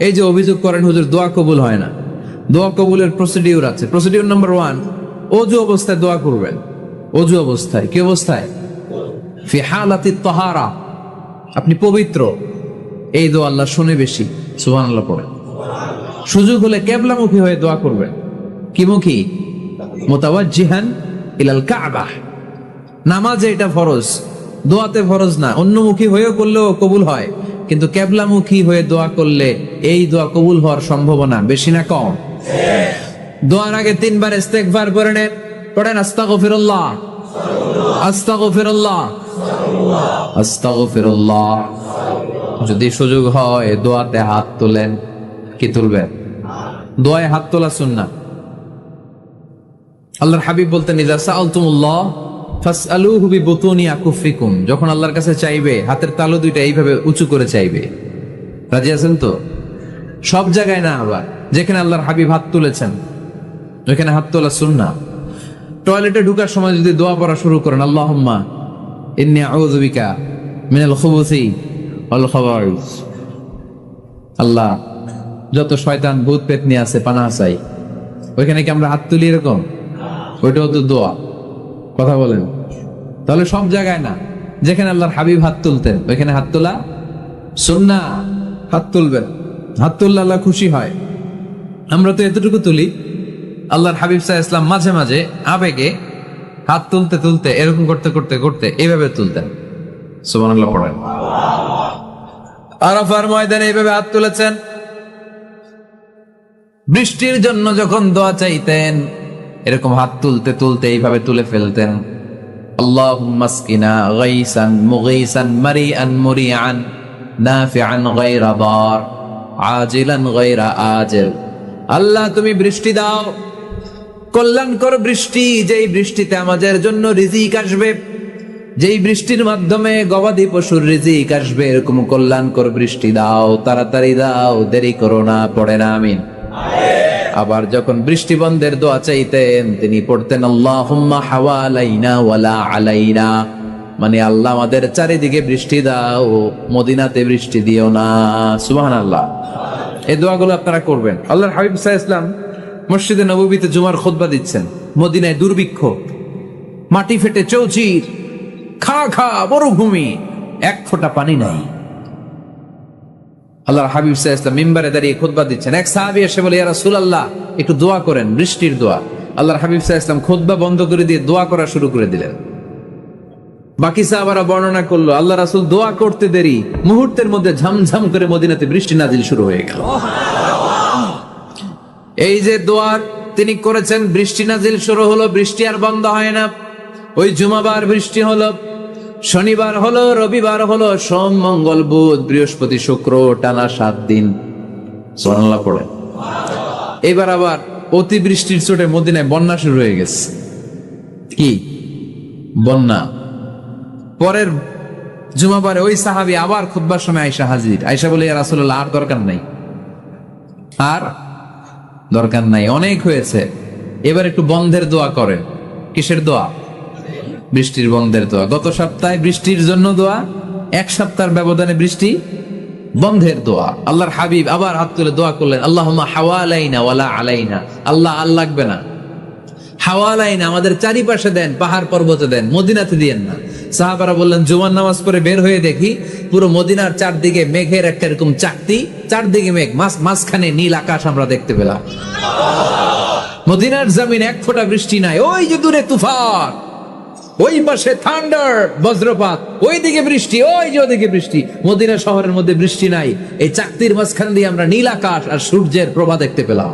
এই যে অভিযোগ করেন হুজুর দোয়া কবুল হয় না, দোয়া কবুলের প্রসিডিউর আছে। প্রসিডিউর নাম্বার 1, ওযু অবস্থায় দোয়া করবেন। ওযু অবস্থায়, কি অবস্থায়? ফি হালাতি তাহারা, আপনি পবিত্র, এই দোয়া আল্লাহ শুনে বেশি, সুবহানাল্লাহ পড়েন। সুযোগ হলে কিবলামুখী হয়ে দোয়া করবেন। কি মুখী? মুতাওয়াজ্জিহান ইলাল কাবা। নামাজে এটা ফরজ, দোয়াতে ফরজ না। অন্যমুখী হয়েও করলেও কবুল হয়, কিন্তু কিবলামুখী হয়ে দোয়া করলে এই দোয়া কবুল হওয়ার সম্ভাবনা বেশি না কম? দোয়ার আগে 3 বার ইস্তেগফার করে নেন, পড়েন আস্তাগফিরুল্লাহ আস্তাগফিরুল্লাহ আস্তাগফিরুল্লাহ। যদি সুযোগ হয় দোয়াতে হাত তোলেন। কি তুলবেন? দোয়ায় হাত তোলা সুন্নাহ। আল্লাহর হাবিব বলতেন, ইযা সাআলতুমুল্লাহ ফাসআলুহু বিবুতুনি আকুফিকুম, যখন আল্লাহর কাছে চাইবে হাতের তালু দুইটা এইভাবে উঁচু করে চাইবে। রাজি আছেন তো? সব জায়গায় না, আবার যেখানে আল্লাহর হাবিব হাত তুলেছেন ওইখানে হাত তোলা সুন্নাহ। টয়লেটে ঢোকার সময় যদি দোয়া পড়া শুরু করেন, আল্লাহুম্মা ইন্নী আউযু বিকা মিনাল খুবুসি ওয়াল খাবাইস, আল্লাহ যত শয়তান ভূত পেতনি আছে পানাহ চাই, ওইখানে কি আমরা হাত তুলি এরকম? ওইটাও তো দোয়া। কথা বলেন? তাহলে সব জায়গায় না, যেখানে আল্লাহর হাবিব হাত তুলতেন ওইখানে হাত তোলা সুন্নাহ। হাত তুলবেন, হাত তুললে আল্লাহ খুশি হয়। আমরা তো এতটুকু তুলি, আল্লাহর হাবিব সাল্লাল্লাহু আলাইহি ওয়াসাল্লাম মাঝে মাঝে আবেগে হাত তুলতে তুলতে এরকম করতে করতে করতে এইভাবে তুলতেন। সুবহানাল্লাহ পড়েন। আরাফার ময়দানে এইভাবে হাত তুলেছেন। বৃষ্টির জন্য যখন দোয়া চাইতেন এরকম হাত তুলতে তুলতে এইভাবে তুলে ফেলতেন। আল্লাহুম্মা আসকিনা গাইসান মুগীসান মারিআন মুরিআন নাফিআন গায়রা দার আজিলান গায়রা আজিল। আল্লাহ তুমি বৃষ্টি দাও, কল্যাণকর বৃষ্টি, যেই বৃষ্টিতে আমাদের জন্য রিজিক আসবে, যেই বৃষ্টির মাধ্যমে গবাদি পশুর রিজিক আসবে, এরকম কল্যাণকর বৃষ্টি দাও, তাড়াতাড়ি দাও, দেরি করো না। পড়েন আমিন। আবার যখন বৃষ্টি বন্ধের দোয়া চাইতেন তিনি পড়তেন আল্লাহুম্মা হাওয়ালাইনা ওয়ালা আলাইনা, মানে আল্লাহ আমাদের চারিদিকে বৃষ্টি দাও, মদিনাতে বৃষ্টি দিও না। সুবহানাল্লাহ। এই দোয়াগুলো আপনারা করবেন। আল্লাহর হাবিব সাল্লাল্লাহু আলাইহি ওয়াসাল্লাম মসজিদে নববীতে জুমার খুতবা দিচ্ছেন। মদিনায় দুর্ভিক্ষ, মাটি ফেটে চৌচির, খা খা মরুভূমি, এক ফোঁটা পানি নাই। আল্লাহর হাবিব সাল্লাল্লাহু আলাইহি ওয়াসাল্লাম মিম্বারে দাঁড়িয়ে খুতবা দিচ্ছেন। এক সাহাবী এসে বলে, ইয়া রাসূলুল্লাহ একটু দোয়া করেন, বৃষ্টির দোয়া। আল্লাহর হাবিব সাল্লাল্লাহু আলাইহি ওয়াসাল্লাম খুতবা বন্ধ করে দিয়ে দোয়া করা শুরু করে দিলেন। বাকি সাহাবারা বর্ণনা করলো আল্লাহ রাসূল দোয়া করতে দেরি মুহূর্তের মধ্যে ঝমঝম করে মদিনাতে বৃষ্টি নাজিল শুরু হয়ে গেল। এই যে দোয়ার তিনি করেছেন, বৃষ্টি নাজিল শুরু হলো, বৃষ্টি আর বন্ধ হয় না। ওই জুমাবার বৃষ্টি হলো, শনিবার হলো, রবিবার হলো, সোম মঙ্গল বুধ বৃহস্পতি শুক্র, টানা 7 দিন। সুবহানাল্লাহ পড়ে। এবার আবার অতিবৃষ্টির চোটে মদিনায় বন্যা শুরু হয়ে গেছে। কি বন্যা? পরের জুমাবারে ওই সাহাবী আবার খুতবার সময় আয়েশা হাজির। আয়েশা বলে, ইয়া রাসূলুল্লাহ, আর দরকার নাই, আর দরকার নাই, অনেক হয়েছে, এবার একটু বন্ধের দোয়া করেন। কিসের দোয়া? বৃষ্টির বন্ধের দোয়া। গত সপ্তাহে বৃষ্টির জন্য দোয়া, 1 সপ্তাহের ব্যবধানে বৃষ্টি বন্ধের দোয়া। আল্লাহর হাবিব আবার হাত তুলে দোয়া করলেন, আল্লাহুম্মা হাওয়ালাইনা ওয়ালা আলাইনা। আল্লাহ আর লাগবে না, হাওয়ালাইনা আমাদের চারিপাশে দেন, পাহাড় পর্বতে দেন, মদিনাতে দিয়েন না। সাহাবারা বললেন, জুমার নামাজ পড়ে বের হয়ে দেখি পুরো মদিনার চারদিকে মেঘের একটা এরকম চাকতি, চারদিকে মেঘ, মাঝখানে নীল আকাশ আমরা দেখতে পেলাম। মদিনার জমিন 1 ফোঁটা বৃষ্টি নাই। ওই যে দূরে তুফান, ওই পাশে থান্ডার বজ্রপাত, ওই দিকে বৃষ্টি, ওই যে ওদিকে বৃষ্টি। মদিনা শহরের মধ্যে বৃষ্টি নাই, এই চাকতির মাঝখান দিয়ে আমরা নীল আকাশ আর সূর্যের প্রভা দেখতে পেলাম।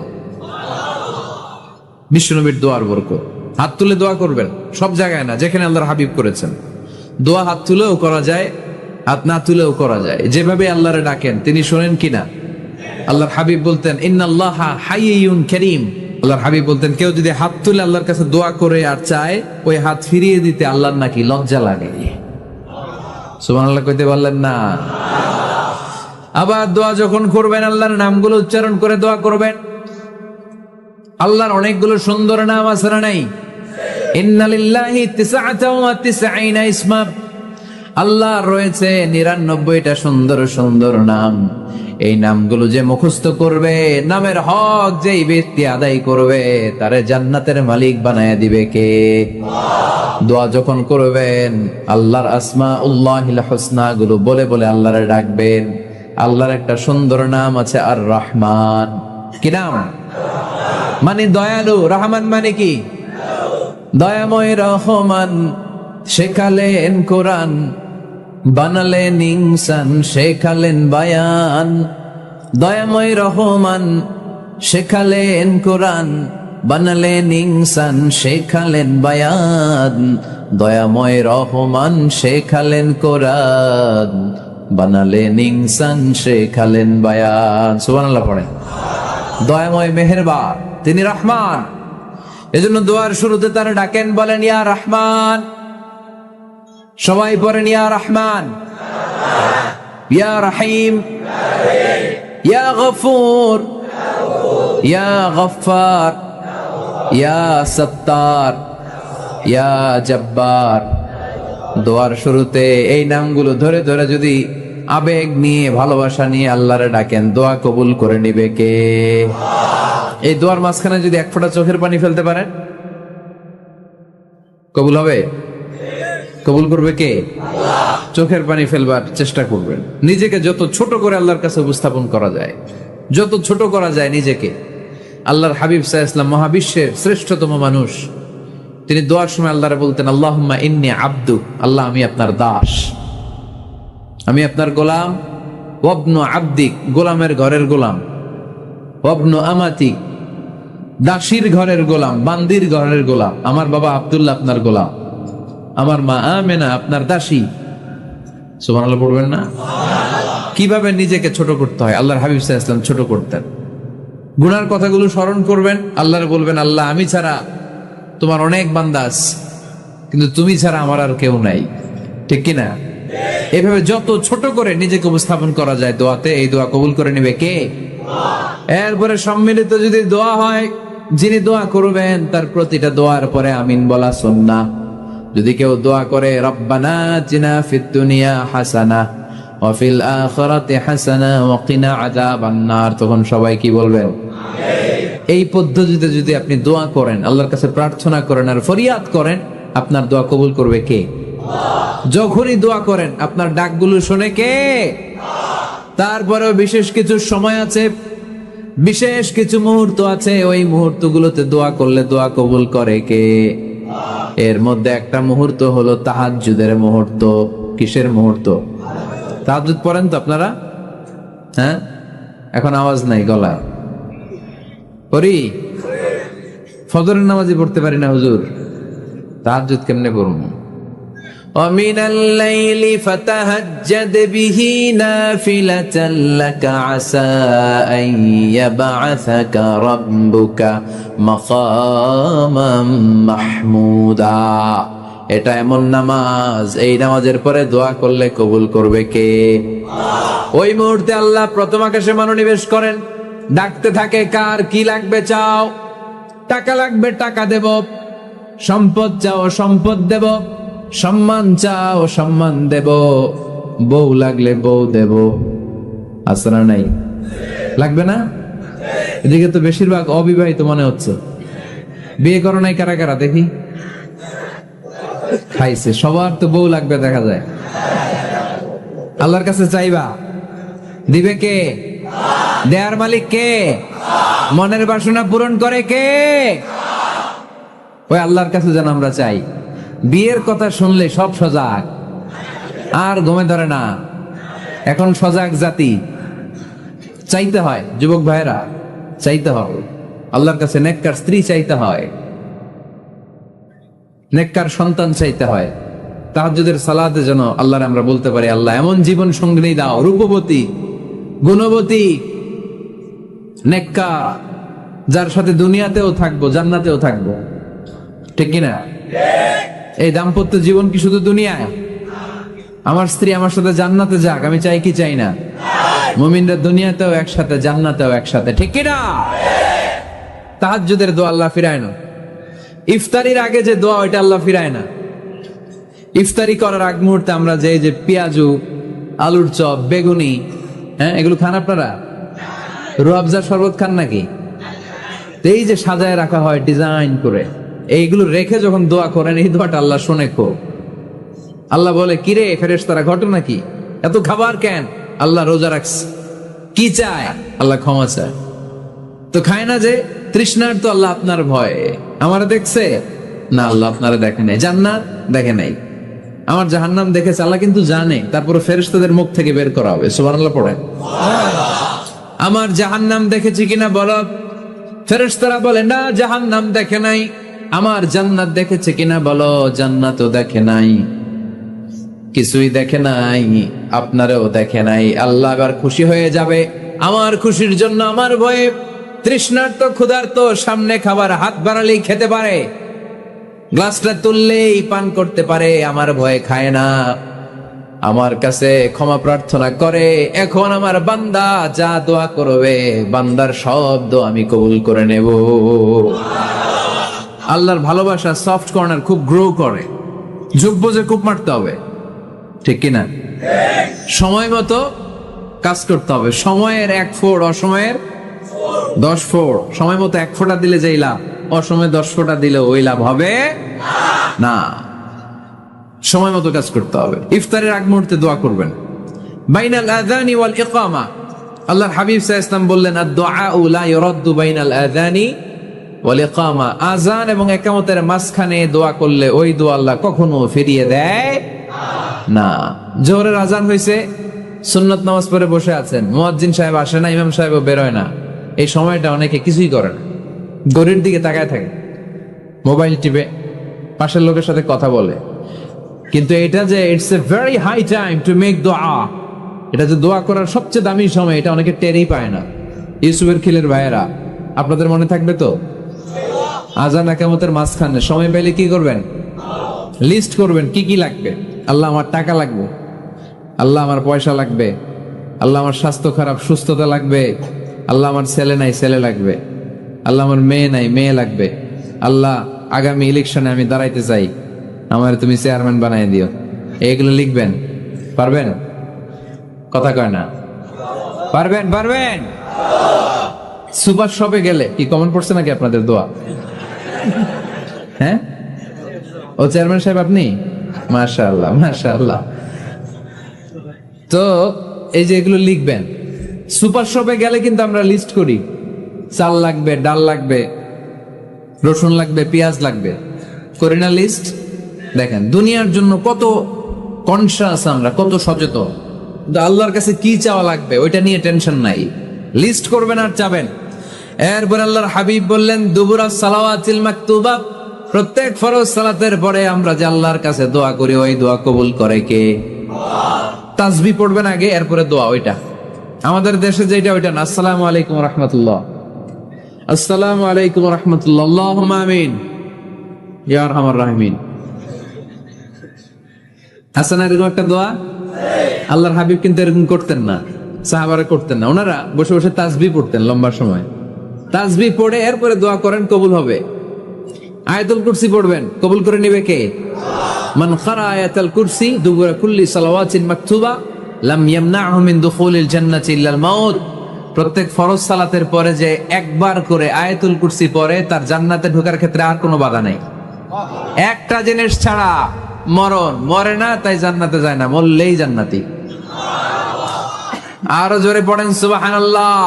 বিশ্বনবীর দোয়ার বরকত। হাত তুলে দোয়া করবেন, সব জায়গায় না, যেখানে আল্লাহর হাবিব করেছেন। দোয়া হাত তুলেও করা যায়, হাত না তুলেও করা যায়, যেভাবে আল্লাহরে ডাকেন তিনি শোনেন কিনা। আল্লাহর হাবিব বলতেন, ইন্নাল্লাহা হাইয়ুন কারীম। আল্লাহর হাবিব বলতেন, কেউ যদি হাত তুলে আল্লাহর কাছে দোয়া করে আর চায়, ওই হাত ফিরিয়ে দিতে আল্লাহর নাকি লজ্জা লাগে। সুবহানাল্লাহ কইতে পারলেন না? আবার দোয়া যখন করবেন, আল্লাহর নামগুলো উচ্চারণ করে দোয়া করবেন। আল্লাহর অনেকগুলো সুন্দর নাম আছে না নাই? ইন্না লিল্লাহি 99 ইসমা। আল্লাহ রয়েছে 99টা সুন্দর সুন্দর নাম। এই নামগুলো যে মুখস্থ করবে, নামের হক যেই ব্যক্তি আদায় করবে, তারে জান্নাতের মালিক বানায় দিবে কে? দোয়া যখন করবেন, আল্লাহর আসমাউল্লাহিল হুসনা গুলো বলে বলে আল্লাহরে ডাকবেন। আল্লাহর একটা সুন্দর নাম আছে আর রহমান। কি নাম? মানে দয়ালু। রহমান মানে কি? দয়াময়। রহমান শেখালেন কোরআন, বানালেন ইনসান, শেখালেন বায়ান। দয়াময় রহমান শেখালেন কোরআন, বানালেন ইনসান, শেখালেন বায়ান। দয়াময় রহমান শেখালেন কোরআন, বানালেন ইনসান, শেখালেন বায়ান। সুবহানাল্লাহ পড়ে। দয়াময় মেহেরবান, তিনি রহমান। এজন্য দোয়ার শুরুতে তারা ডাকেন, বলেন ইয়া রহমান। সবাই পড়েন ইয়া রহমান, ইয়া রহিম, ইয়া গফুর, ইয়া গফফার, ইয়া সত্তার, ইয়া জব্বার। দোয়ার শুরুতে এই নামগুলো ধরে ধরে যদি আবেগ নিয়ে, ভালোবাসা নিয়ে আল্লাহরে ডাকেন, দোয়া কবুল করে নিবে কে? এই দোয়ার মাঝখানে যদি 1 ফোঁটা চোখের পানি ফেলতে পারেন, কবুল হবে? কবুল করবে কে? আল্লাহ। চোখের পানি ফেলবার চেষ্টা করবেন। নিজেকে যত ছোট করে আল্লাহর কাছে উপস্থাপন করা যায়, যত ছোট করা যায় নিজেকে। আল্লাহর হাবিব সাল্লাল্লাহু আলাইহি ওয়াসাল্লাম মহাবিশ্বের শ্রেষ্ঠতম মানুষ, তিনি দোয়ার সময় আল্লাহরে বলতেন, আল্লাহুম্মা ইন্নী আবদু। আল্লাহ, আমি আপনার দাস, আমি আপনার গোলাম। ওয়াবনু আবদিক, গোলামের ঘরের গোলাম। ওয়াবনু আমাতি, দাসীর ঘরের গোলাম, বান্দির ঘরের গোলাম। আমার বাবা আব্দুল্লাহ আপনার গোলাম, আমার মা আমেনা আপনার দাসী। সুবহানাল্লাহ পড়বেন না? কিভাবে নিজেকে ছোট করতে হয় আল্লাহর হাবিব সাল্লাল্লাহু আলাইহি ওয়াসাল্লাম ছোট করতেন। গুনার কথাগুলো স্মরণ করবেন, আল্লাহরে বলবেন, আল্লাহ, আমি ছাড়া তোমার অনেক বান্দা আছে, কিন্তু তুমি ছাড়া আমার আর কেউ নাই। ঠিক কিনা? এভাবে যত ছোট করে নিজেকে উপস্থাপন করা যায় দোয়াতে, এই দোয়া কবুল করে নেবে কে? এরপরে সম্মিলিত যদি দোয়া হয়, যিনি দোয়া করবেন তার প্রতিটা দোয়ার পরে আমিন বলা সুন্নাহ। যদি কেউ দোয়া করে, রব্বানা আতিনা ফিদ দুনিয়া হাসানাহ ওয়া ফিল আখিরাতি হাসানাহ ওয়া কিনা আযাবান নার, তখন সবাই কি বলবেন? আমিন। এই পদ্ধতিতে যদি আপনি দোয়া করেন, আল্লাহর কাছে প্রার্থনা করেন আর ফরিয়াদ করেন, আপনার দোয়া কবুল করবে কে? আল্লাহ। যখনই দোয়া করেন আপনার ডাকগুলো শুনে কে? আল্লাহ। তারপরেও বিশেষ কিছু সময় আছে, বিশেষ কিছু মুহূর্ত আছে, ওই মুহূর্তগুলোতে দোয়া করলে দোয়া কবুল করে কে? এর মধ্যে একটা মুহূর্ত হলো তাহাজ্জুদের মুহূর্ত। কিসের মুহূর্ত? তাহাজ্জুদ পড়েন তো আপনারা? হ্যাঁ, এখন আওয়াজ নাই গলায়। পড়ি? ফজরের নামাজই পড়তে পারি না হুজুর, তাহাজ্জুদ কেমনে পড়বো? ومن الليل فتهجد به نافلة لك عسى أن يبعثك ربك مقاما محمودا। এটা এমন নামাজ, এই নামাজের পরে দোয়া করলে কবুল করবে কে? ওই মুহূর্তে আল্লাহ প্রথম আকাশে মনোনিবেশ করেন, ডাকতে থাকে, কার কি লাগবে চাও? টাকা লাগবে টাকা দেব, সম্পদ চাও সম্পদ দেব, সম্মান চাও সম্মান দেব, বউ লাগলে বউ দেব। আসরা নাই? লাগবে না? এদিকে তো বেশিরভাগ অবিবাহিত মনে হচ্ছে। বিয়ে করো নাই কারা কারা দেখি? খাইছে। সবার তো বউ লাগবে দেখা যায়। আল্লাহর কাছে চাইবা, দিবে কে? দেয়ার মালিক কে? মনের বাসনা পূরণ করে কে? ওই আল্লাহর কাছে যেন আমরা চাই। বিয়ের কথা শুনলে সব সজাগ, আর ঘুমে ধরে না। এখন সজাগ জাতি, চাইতে হয়। যুবক ভাইরা চাইতে হয় আল্লাহর কাছে, নেককার স্ত্রী চাইতে হয়, নেককার সন্তান চাইতে হয়। তাহাজ্জুদের সালাতে যেন আল্লাহর আমরা বলতে পারি, আল্লাহ এমন জীবন সঙ্গিনী দাও, রূপবতী গুণবতী নেককার, যার সাথে দুনিয়াতেও থাকবো জান্নাতেও থাকবো। ঠিক কিনা? এই দাম্পত্য জীবন কি শুধু দুনিয়ায়? আমার স্ত্রী আমার সাথে জান্নাতে যাক, আমি চাই কি চাই না? মুমিনরা দুনিয়াতেও একসাথে জান্নাতেও একসাথে। ঠিক কিনা? তাহাজ্জুদের দোয়া আল্লাহ ফিরায় না। ইফতারির আগে যে দোয়া, ওইটা আল্লাহ ফিরায় না। ইফতারি করার আগ মুহূর্তে আমরা যে পেঁয়াজু, আলুর চপ, বেগুনি, হ্যাঁ, এগুলো খান আপনারা? রুয়াবজার শরবত খান নাকি? এই যে সাজায় রাখা হয় ডিজাইন করে, এইগুলো রেখে যখন দোয়া করেন, এই দোয়াটা আল্লাহ শুনে খুব। আল্লাহ বলে, কিরে ফেরেশতারা, ঘটনা কি? এত খাবার কেন? আল্লাহ রোজা রাখছে। কি চায়? আল্লাহ ক্ষমা চায়। তো খায় না যে তৃষ্ণার, তো আল্লাহ আপনার ভয়ে। আমারে দেখছে না, আল্লাহ আপনারা দেখে নাই। জান্নাত দেখে নাই, আমার জাহান্নাম দেখেছে আল্লাহ কিন্তু জানে। তারপরে ফেরেশতাদের মুখ থেকে বের করা হবে। সুবহানাল্লাহ পড়ে। আমার জাহান্নাম দেখেছি কিনা বলো? ফেরেশতারা বলে না, জাহান্নাম দেখে নাই। আমার জান্নাত দেখেছে কিনা বলো? জান্নাতও দেখে নাই, কিছুই দেখে নাই, আপনারও দেখে নাই। আল্লাহ এবার খুশি হয়ে যাবে। আমার খুশির জন্য আমার ভয়ে তৃষ্ণার্ত ক্ষুধার্ত সামনে খাবার হাত বাড়ালেই খেতে পারে, গ্লাসটা তুললেই পান করতে পারে, আমার ভয়ে খায় না, আমার কাছে ক্ষমা প্রার্থনা করে। এখন আমার বান্দা যা দোয়া করবে, বান্দার সব দোয়া আমি কবুল করে নেব। আল্লাহর ভালোবাসা সফট কর্নার খুব গ্রো করে, যোগ বুঝে খুব মারতে হবে। ঠিক কিনা? সময় মতো কাজ করতে হবে। সময়ের 1 ফোঁড়, অসময়ের 10 ফোঁড়। সময় মতো 1 ফোঁটা দিলে যেই লাভ, অসময়ে 10 ফোঁটা দিলে ওই লাভ হবে না। সময় মতো কাজ করতে হবে। ইফতারের আগ মুহূর্তে দোয়া করবেন। বাইনাল আযানি ওয়াল ইকামা, আল্লাহর হাবিব সাল্লাল্লাহু আলাইহি ওয়াসাল্লাম বললেন, আদ-দুআউ লা ইউরাদ্দু বাইনাল আযানি ওয়াল ইকামা। আযান এবং ইকামতের মাঝখানে দোয়া করলে ওই দোয়া আল্লাহ কখনো ফিরিয়ে দেয় না। জোহরের আযান হইছে, সুন্নাত নামাজ পড়ে বসে আছেন, মুয়াজ্জিন সাহেব আসে না, ইমাম সাহেবও বের হয় না। এই সময়টা অনেকে কিছুই করে না, ঘড়ির দিকে তাকায় থাকে, মোবাইল টিপে, পাশের লোকের সাথে কথা বলে। কিন্তু এটা যে it's a very high time to make দোয়া, এটা যে দোয়া করার সবচেয়ে দামি সময়, এটা অনেকে টেরই পায় না। ইউসুফের খিলের ভাইয়েরা, আপনাদের মনে থাকবে তো? আযান ইকামতের মাঝখানে সময় পেলে কি করবেন? লিস্ট করবেন কি কি লাগবে। আল্লাহ আমার টাকা লাগবে, আল্লাহ আমার পয়সা লাগবে, আল্লাহ আমার স্বাস্থ্য খারাপ সুস্থতা লাগবে, আল্লাহ আমার ছেলে নাই ছেলে লাগবে, আল্লাহ আমার মেয়ে নাই মেয়ে লাগবে, আল্লাহ আগামী ইলেকশনে আমি দাঁড়াইতে চাই, আমার তুমি চেয়ারম্যান বানাই দিও। এইগুলো লিখবেন। পারবেন? কথা কয় না। পারবেন? পারবেন? সুপার শপে গেলে কি কমন পড়ছে নাকি আপনাদের দোয়া? হ্যাঁ, ও চেয়ারম্যান সাহেব আপনি? মাশাআল্লাহ মাশাআল্লাহ। তো এই যে এগুলো লিখবেন। সুপার শপে গেলে কিন্তু আমরা লিস্ট করি, চাল লাগবে, ডাল লাগবে, রসুন লাগবে, পেঁয়াজ লাগবে। করি না লিস্ট? দেখেন দুনিয়ার জন্য কত কনসাস আমরা, কত সচেতন, কিন্তু আল্লাহর কাছে কি চাওয়া লাগবে ওইটা নিয়ে টেনশন নাই। লিস্ট করবেন আর চাবেন। এরপর আল্লাহর হাবিব বললেন দুবুরা সালাওয়াতিল মাকতুবা, প্রত্যেক ফরজ সালাতের পরে আমরা যে আল্লাহর কাছে দোয়া করি ওই দোয়া কবুল করে কে? তাসবিহ পড়বেন আগে, এরপরে দোয়া। ওইটা আমাদের দেশে যেটা ওইটা না। আসসালামু আলাইকুম রাহমাতুল্লাহ, আসসালামু আলাইকুম রাহমাতুল্লাহ, আল্লাহুম্মা আমিন ইয়া আরহামার রাহিমিন। হাসান এরকম একটা দোয়া আল্লাহর হাবিব কিন্তু এরকম করতেন না, সাহাবারা করতেন না। ওনারা বসে বসে তাসবিহ পড়তেন লম্বা সময়। তাসবিহ পড়ে এরপরে দোয়া করেন, কবুল হবে। আয়াতুল কুরসি পড়বেন, কবুল করে নেবে কে? মান ক্বারা আয়াতুল কুরসি দুবুরা কুল্লি সালাওয়াতিন মাকতুবা লাম ইয়ামনাহু মিন দুখুলিল জান্নাতি ইল্লাল মাউত। প্রত্যেক ফরজ সালাতের পরে যে একবার করে আয়াতুল কুরসি পড়ে তার জান্নাতে ঢোকার ক্ষেত্রে আর কোনো বাধা নাই। একটা জিনিস ছাড়া, মরণ। মরে না তাই জান্নাতে যায় না, মরলেই জান্নাতি। আরো জোরে পড়েন সুবহানাল্লাহ।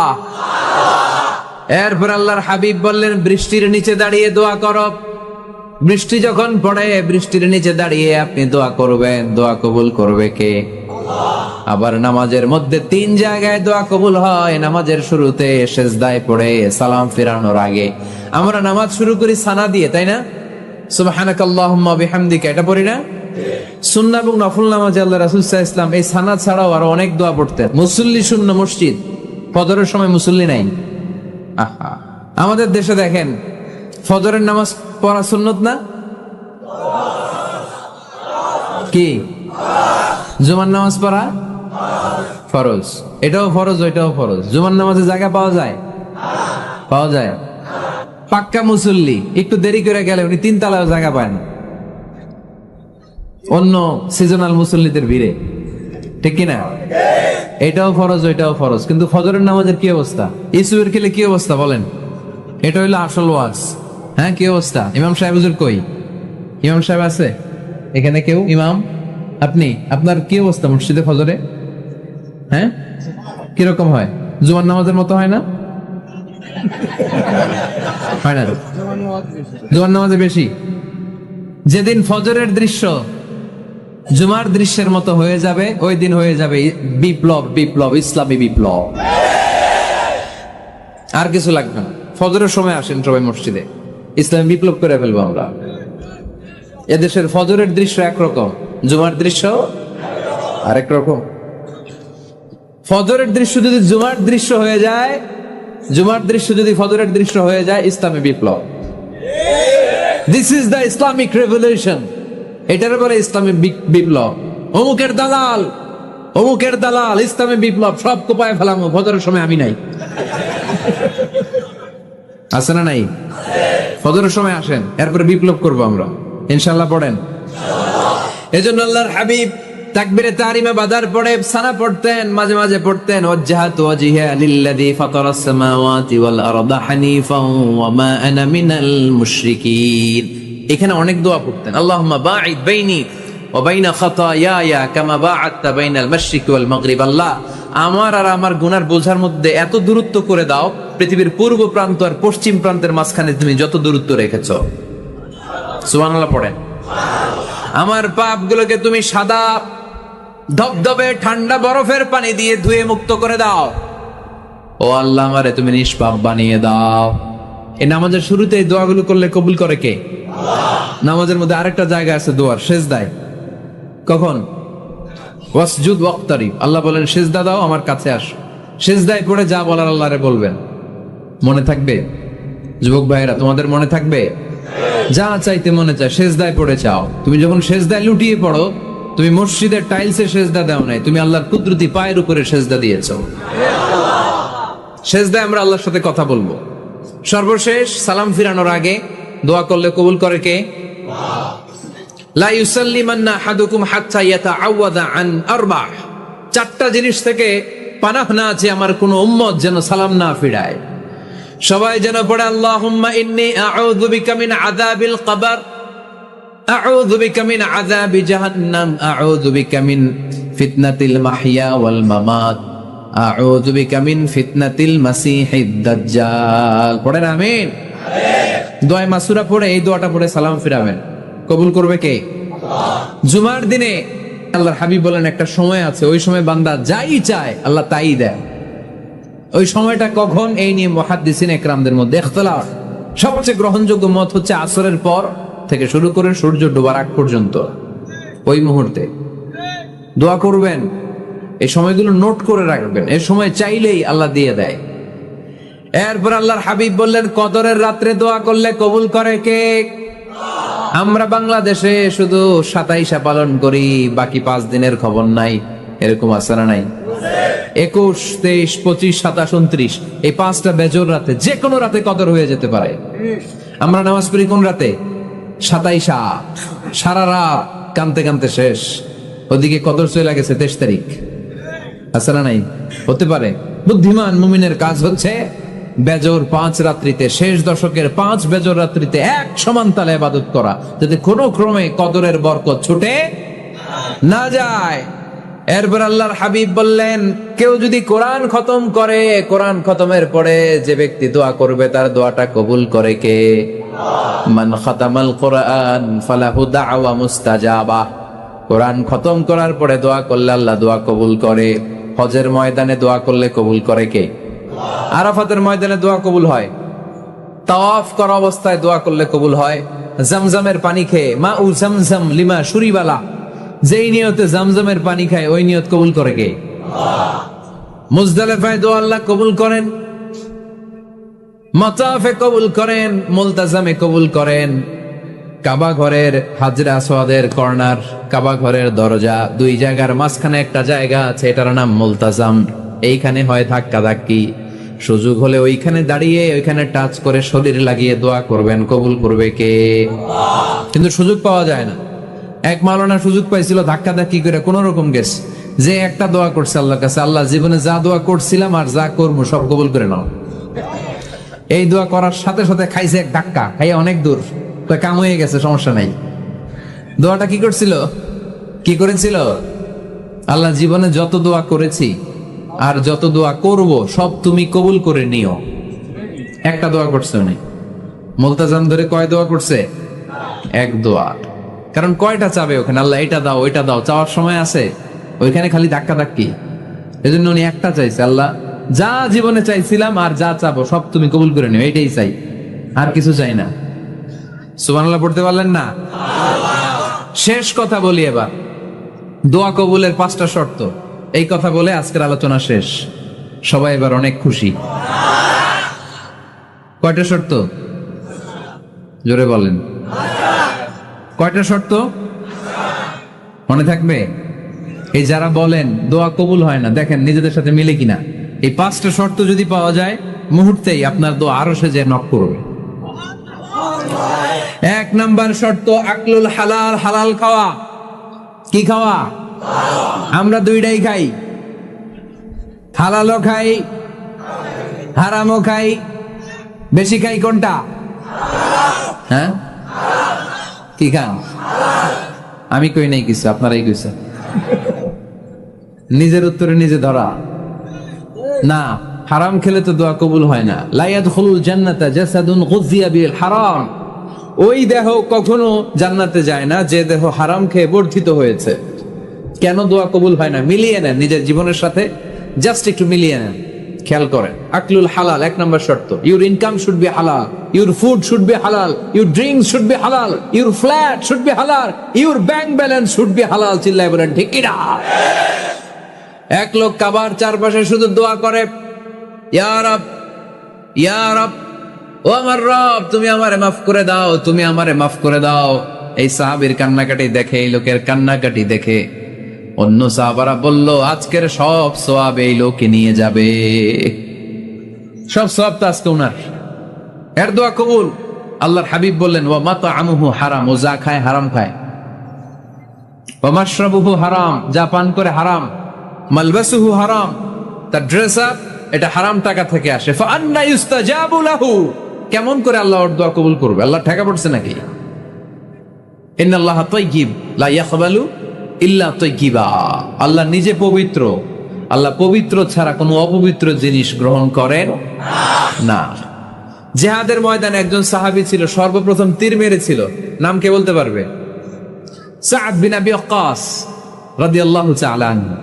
এরপর আল্লাহর হাবিব বললেন বৃষ্টির নিচে দাঁড়িয়ে দোয়া করো। বৃষ্টি যখন পড়ে বৃষ্টির নিচে দাঁড়িয়ে আপনি দোয়া করবেন, দোয়া কবুল করবে কে? আবার নামাজের মধ্যে 3 জায়গায় দোয়া কবুল হয়। নামাজের শুরুতে, সেজদায় পড়ে, সালাম ফিরানোর আগে। আমরা নামাজ শুরু করি সানা দিয়ে, তাই না? সুবহানাকাল্লাহুম্মা বিহামদিকা, এটা পড়ি না? সুন্নাহ এবং নফল নামাজে আল্লাহ রাসূল সাল্লাল্লাহু আলাইহি ওয়াসাল্লাম এই সানা ছাড়াও আরো অনেক দোয়া পড়তেন। মুসল্লি শূন্য মসজিদ, ফজরের সময় মুসল্লি নাই। আহা, আমাদের দেশে দেখেন ফজরের নামাজ পড়া সুন্নত না? কি? জুমার নামাজ পড়া ফরজ। এটাও ফরজ, ওইটাও ফরজ। জুমার নামাজে জায়গা পাওয়া যায়? পাওয়া যায়। পাক্কা মুসল্লি একটু দেরি করে গেলে উনি 3 তলায় জায়গা পায় না, অন্য সিজনাল মুসল্লিদের ভিড়ে, ঠিক কিনা? এটাও ফরজ, ওইটাও ফরজ। কিন্তু ফজরের নামাজের কি অবস্থা? ইসুবের খেলে কি অবস্থা বলেন? এটা হইলো আসল ওয়াজ। হ্যাঁ, কি অবস্থা? ইমাম সাহেব হুজুর কই? ইমাম সাহেব আছে এখানে কেউ? ইমাম আপনি, আপনার কি অবস্থা মসজিদে ফজরে? হ্যাঁ, কিরকম হয়? জুমার নামাজের মতো হয় না? হয় না? জুমার নামাজে বেশি। যেদিন ফজরের দৃশ্য জুমার দৃশ্যের মতো হয়ে যাবে ওই দিন হয়ে যাবে বিপ্লব, বিপ্লব, ইসলামী বিপ্লব। আর কিছু লাগবে না। ফজরের সময় আসেন সবাই মসজিদে, ইসলামী বিপ্লব করে ফেলবো আমরা। এদেশের ফজরের দৃশ্য একরকম, জুমার দৃশ্য আরেক রকম। ফজরের দৃশ্য যদি জুমার দৃশ্য হয়ে যায়, জুমার দৃশ্য যদি ফজরের দৃশ্য হয়ে যায়, ইসলামী বিপ্লব। This is the Islamic revolution. এটার বলে ইসলামী বিপ্লব। অমুকের দালাল, অমুকের দালাল, ইসলামী বিপ্লব সব কোপায় ফেলাম। ফজরের সময় আমি নাই, আছে না নাই? ফজরের সময় আসেন, এরপরে বিপ্লব করবো আমরা ইনশাআল্লাহ। পড়েন। এজন্য আল্লাহর হাবিব তাকবীরে তাহরিমে বাদার পড়ে সানা পড়তেন, মাঝে মাঝে পড়তেন ওয়াজহাতু ওয়াজহিয়া লিল্লাযী ফাতারাস সামাওয়াতি ওয়াল আরদা হানিফান ওয়া মা আনা মিনাল মুশরিকিন। এখানে অনেক দোয়া পড়তেন। আল্লাহুম্মা বাঈদ বাইনি ওয়া বাইনা খাতায়ায়া কামা বাআদতা বাইনাল মাশরিকি ওয়াল মাগরিব। আল্লাহ, আমার আর আমার গুনার বোঝার মধ্যে এত দূরত্ব করে দাও, পৃথিবীর পূর্ব প্রান্ত আর পশ্চিম প্রান্তের মাঝখানে তুমি যত দূরত্ব রেখেছো। সুবহানাল্লাহ পড়েন। আমার পাপগুলোকে তুমি সাদা ধবধবে ঠান্ডা বরফের পানি দিয়ে ধুয়ে মুক্ত করে দাও। ও আল্লাহ, আমারে তুমি নিষ্পাপ বানিয়ে দাও। এই নামাজের শুরুতে এই দোয়াগুলো করলে কবুল করে কে? নামাজের মধ্যে আরেকটা জায়গা আছে দোয়ার, সেজদায়। কখন? ওয়াসজুদ ওয়াক্তারিব। আল্লাহ বলেন সেজদা দাও, আমার কাছে আসো। সেজদায় পড়ে যা বলার আল্লাহরে বলবেন। মনে থাকবে? যুবক ভাইরা, তোমাদের মনে থাকবে? যা চাইতে মনে চায় সেজদায় পড়ে চাও। তুমি যখন সেজদায় লুটিয়ে পড়ো, তুমি মসজিদের টাইলসে সেজদা দাও নাই, তুমি আল্লাহর কুদরতি পায়ের উপরে সেজদা দিয়েছো। সেজদায় আমরা আল্লাহর সাথে কথা বলবো। সর্বশেষ সালাম ফিরানোর আগে দোয়া করলে কবুল করে কে? লা ইউসাল্লিমান্না আহাদুকুম হাত্তা ইয়াতাআওয়াযা আন আরবা'। 4টা জিনিস থেকে পানাহ না আছে আমার কোন উম্মত যেন সালাম না ফিরায়। সবাই যেন পড়ে আল্লাহুম্মা ইন্নী আউযু বিকা মিন আযাবিল কবর, আউযু বিকা মিন আযাবি জাহান্নাম, আউযু বিকা মিন ফিতনাতিল মাহইয়া ওয়াল মামাত, আউযু বিকা মিন ফিতনাতিল মাসিহিদ দাজ্জাল। পড়েন আমিন। দোয়া মাসুরা পড়ে এই দোয়াটা পড়ে সালাম ফিরাবেন। কবুল করবে কে? জুমার দিনে আল্লাহর হাবিব বলেন একটা সময় আছে, ওই সময় বান্দা যাই চায় আল্লাহ তাই দেয়। ওই সময়টা কখন, এই নিয়ে মুহাদ্দিসিন ইকরামদের মধ্যে ইখতিলাফ। সবচেয়ে গ্রহণযোগ্য মত হচ্ছে আসরের পর থেকে শুরু করে সূর্য ডোবার আগ পর্যন্ত ওই মুহূর্তে দোয়া করবেন। এই সময়গুলো নোট করে রাখবেন, এই সময় চাইলেই আল্লাহ দিয়ে দেয়। এরপর আল্লাহর হাবিব বললেন কদরের রাত্রে দোয়া করলে কবুল করে কে? আমরা বাংলাদেশে শুধু 27 পালন করি, বাকি 5 দিনের খবর নাই। এরকম আছে না নাই? 21, 23, 25, 27, 29 এই 5টা বেজোর রাতে, যে কোনো রাতে কদর হয়ে যেতে পারে। আমরা নামাজ পড়ি কোন রাতে? 27। সারা রাত কানতে কানতে শেষ, ওদিকে কদর চলে গেছে 23 তারিখ। আছে না নাই? হতে পারে। বুদ্ধিমান মুমিনের কাজ হচ্ছে বেজোর 5 রাত্রিতে, শেষ দশকের 5 বেজোর রাত্রিতে এক সমান তালে ইবাদত করা, যাতে কোনো ক্রমে কদরের বরকত ছুটে না যায়। এরপর আল্লাহর হাবিব বললেন কেউ যদি কোরআন খতম করে, কোরআন খতমের পরে যে ব্যক্তি দোয়া করবে তার দোয়াটা কবুল করে কে? মান খাতামাল কোরআন ফালাহু দাওয়া মুস্তাজাবা। কোরআন খতম করার পরে দোয়া করলে আল্লাহ দোয়া কবুল করে। হজের ময়দানে দোয়া করলে কবুল করে কে? আরাফাতের ময়দানে দোয়া কবুল হয়। তাওয়াফ করা অবস্থায় দোয়া করলে কবুল হয়। জামজামের পানি খেয়ে, মা উ জামজাম লিমা শুরিবালা, যেই নিয়তে জামজামের পানি খায় ওই নিয়ত কবুল করে কে? মুজদালিফায় দোয়া আল্লাহ কবুল করেন, মাতাফে কবুল করেন, মুলতাজামে কবুল করেন। কাবা ঘরের হাজরে আসওয়াদের কর্নার, কাবা ঘরের দরজা, 2 জায়গার মাঝখানে একটা জায়গা আছে, এটার নাম মুলতাজাম। এইখানে হয় ধাক্কা ধাক্কি, সুযোগ হলে ওইখানে দাঁড়িয়ে ওইখানে টাচ করে শরীর লাগিয়ে দোয়া করবেন, কবুল করবে কে? কিন্তু সুযোগ পাওয়া যায় না। এক মাওলানা সুযোগ পাইছিল, ধাক্কা ধাক্কি করে কোন রকম গেছে, যে একটা দোয়া করছে আল্লাহর কাছে, আল্লাহ জীবনে যা দোয়া করছিলাম আর যা করবো সব কবুল করে নাও। এই দোয়া করার সাথে সাথে খাইছে এক ধাক্কা, খাইয়ে অনেক দূর, কাম হয়ে গেছে, সমস্যা নাই। দোয়াটা কি করছিল? কি করেছিল? আল্লাহ জীবনে যত দোয়া করেছি আর যত দোয়া করব সব তুমি কবুল করে নিও। একটা দোয়া করছে উনি। মুলতাজাম ধরে কয় দোয়া করছে? এক দোয়া। কারণ কয়টা চাবে ওখানে? আল্লাহ এটা দাও ওইটা দাও, চাওয়ার সময় আছে? ওইখানে খালি ধাক্কা ধাক্কি। এই জন্য উনি একটা চাইছে, আল্লাহ যা জীবনে চাইছিলাম আর যা চাবো সব তুমি কবুল করে নিও, এইটাই চাই, আর কিছু চাই না। সুবহানাল্লাহ পড়তে পারলেন না? শেষ কথা বলি এবার, দোয়া কবুলের 5টা শর্ত। এই কথা বলে আজকের আলোচনা শেষ। সবাই এবার অনেক খুশি। কয়টা শর্ত? জোরে বলেন। কয়টা শর্ত মনে থাকবে? এই যারা বলেন দোয়া কবুল হয় না, দেখেন নিজেদের সাথে মিলে কিনা। এই 5টা শর্ত যদি পাওয়া যায়, মুহূর্তেই আপনার দোয়া আরো সে যে নক করবে। 1 নাম্বার শর্ত আকলুল হালাল, হালাল খাওয়া। কি খাওয়া? আমরা 2টাই খাই, হালালও খাই হারামও খাই। বেশি খাই কোনটা? হ্যাঁ, কি খান? আমি কই নাই কিছু, আপনারাই কইছেন। নিজের উত্তরে নিজে ধরা না। হারাম খেলে তো দোয়া কবুল হয় না। লা ইয়াদখুলুল জান্নাতা জাসাদুন গুযিয়া বিল হারাম। ওই দেহ কখনো জান্নাতে যায় না যে দেহ হারাম খেয়ে বর্ধিত হয়েছে। কেন দোয়া কবুল হয় না? মিলিয়ে নেন নিজের জীবনের সাথে, জাস্ট একটু মিলিয়ে নেন, খেয়াল করেন। আকলুল হালাল 1 নম্বর শর্ত। ইউর ইনকাম শুড বি হালাল, ইউর ফুড শুড বি হালাল, ইউর ড্রিঙ্কস শুড বি হালাল, ইউর ফ্ল্যাট শুড বি হালাল, your bank balance should be হালাল। চিল্লায় বলেন ঠিক কি না? এক লোক কাবার চারপাশে শুধু দোয়া করে, ইয়া রব, ইয়া রব, ও আমার রব তুমি আমারে মাফ করে দাও, তুমি আমারে মাফ করে দাও। এই সাহাবীর কান্নাকাটি দেখে, এই লোকের কান্নাকাটি দেখে অন্য সাহাবারা বলল, আজকের সব সওয়াব এই লোকে নিয়ে যাবে। সব সওয়াব তো আজকে উনার। এর দোয়া কবুল। আল্লাহর হাবিব বললেন, ওয়া মাতআমুহু হারাম, ও যা খায় হারাম খায়। ওয়া মাশরাবুহু হারাম, যা পান করে হারাম। মালবাসুহু হারাম, তার ড্রেস আপ এটা হারাম টাকা থেকে আসে। ফাআন্না ইউস্তাজাবু লাহু, কেমন করে আল্লাহ ওর দোয়া কবুল করবে? আল্লাহ ঠেকা পড়ছে নাকি? ইন্নাল্লাহা তাইয়্যিব লা ইয়াকবালু ইল্লা তাইয়্যিবা। আল্লাহ নিজে পবিত্র, আল্লাহ পবিত্র ছাড়া কোনো অপবিত্র জিনিস গ্রহণ করেন না। জিহাদের ময়দানে একজন সাহাবী ছিল, সর্বপ্রথম তীর মেরেছিল। নাম কে বলতে পারবে? সাদ বিন আবি ওয়াক্কাস রাদিয়াল্লাহু তাআলা আনহু,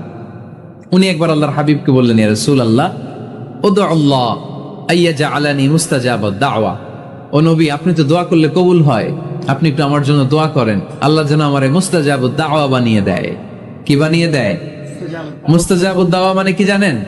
উনি একবার আল্লাহর হাবিবকে বললেন, ইয়া রাসূলুল্লাহ উদউ আল্লাহ আইয়াজআলানি মুস্তাজাবাদ দাওয়া। ও নবী, আপনি তো দোয়া করলে কবুল হয়, আপনি একটু আমার জন্য দোয়া করেন, আল্লাহ যেন আমারে মুস্তাজাবুদ দাওয়া বানিয়ে দেয়। কি বানিয়ে দেয়? মুস্তাজাবুদ দাওয়া মানে কি জানেন?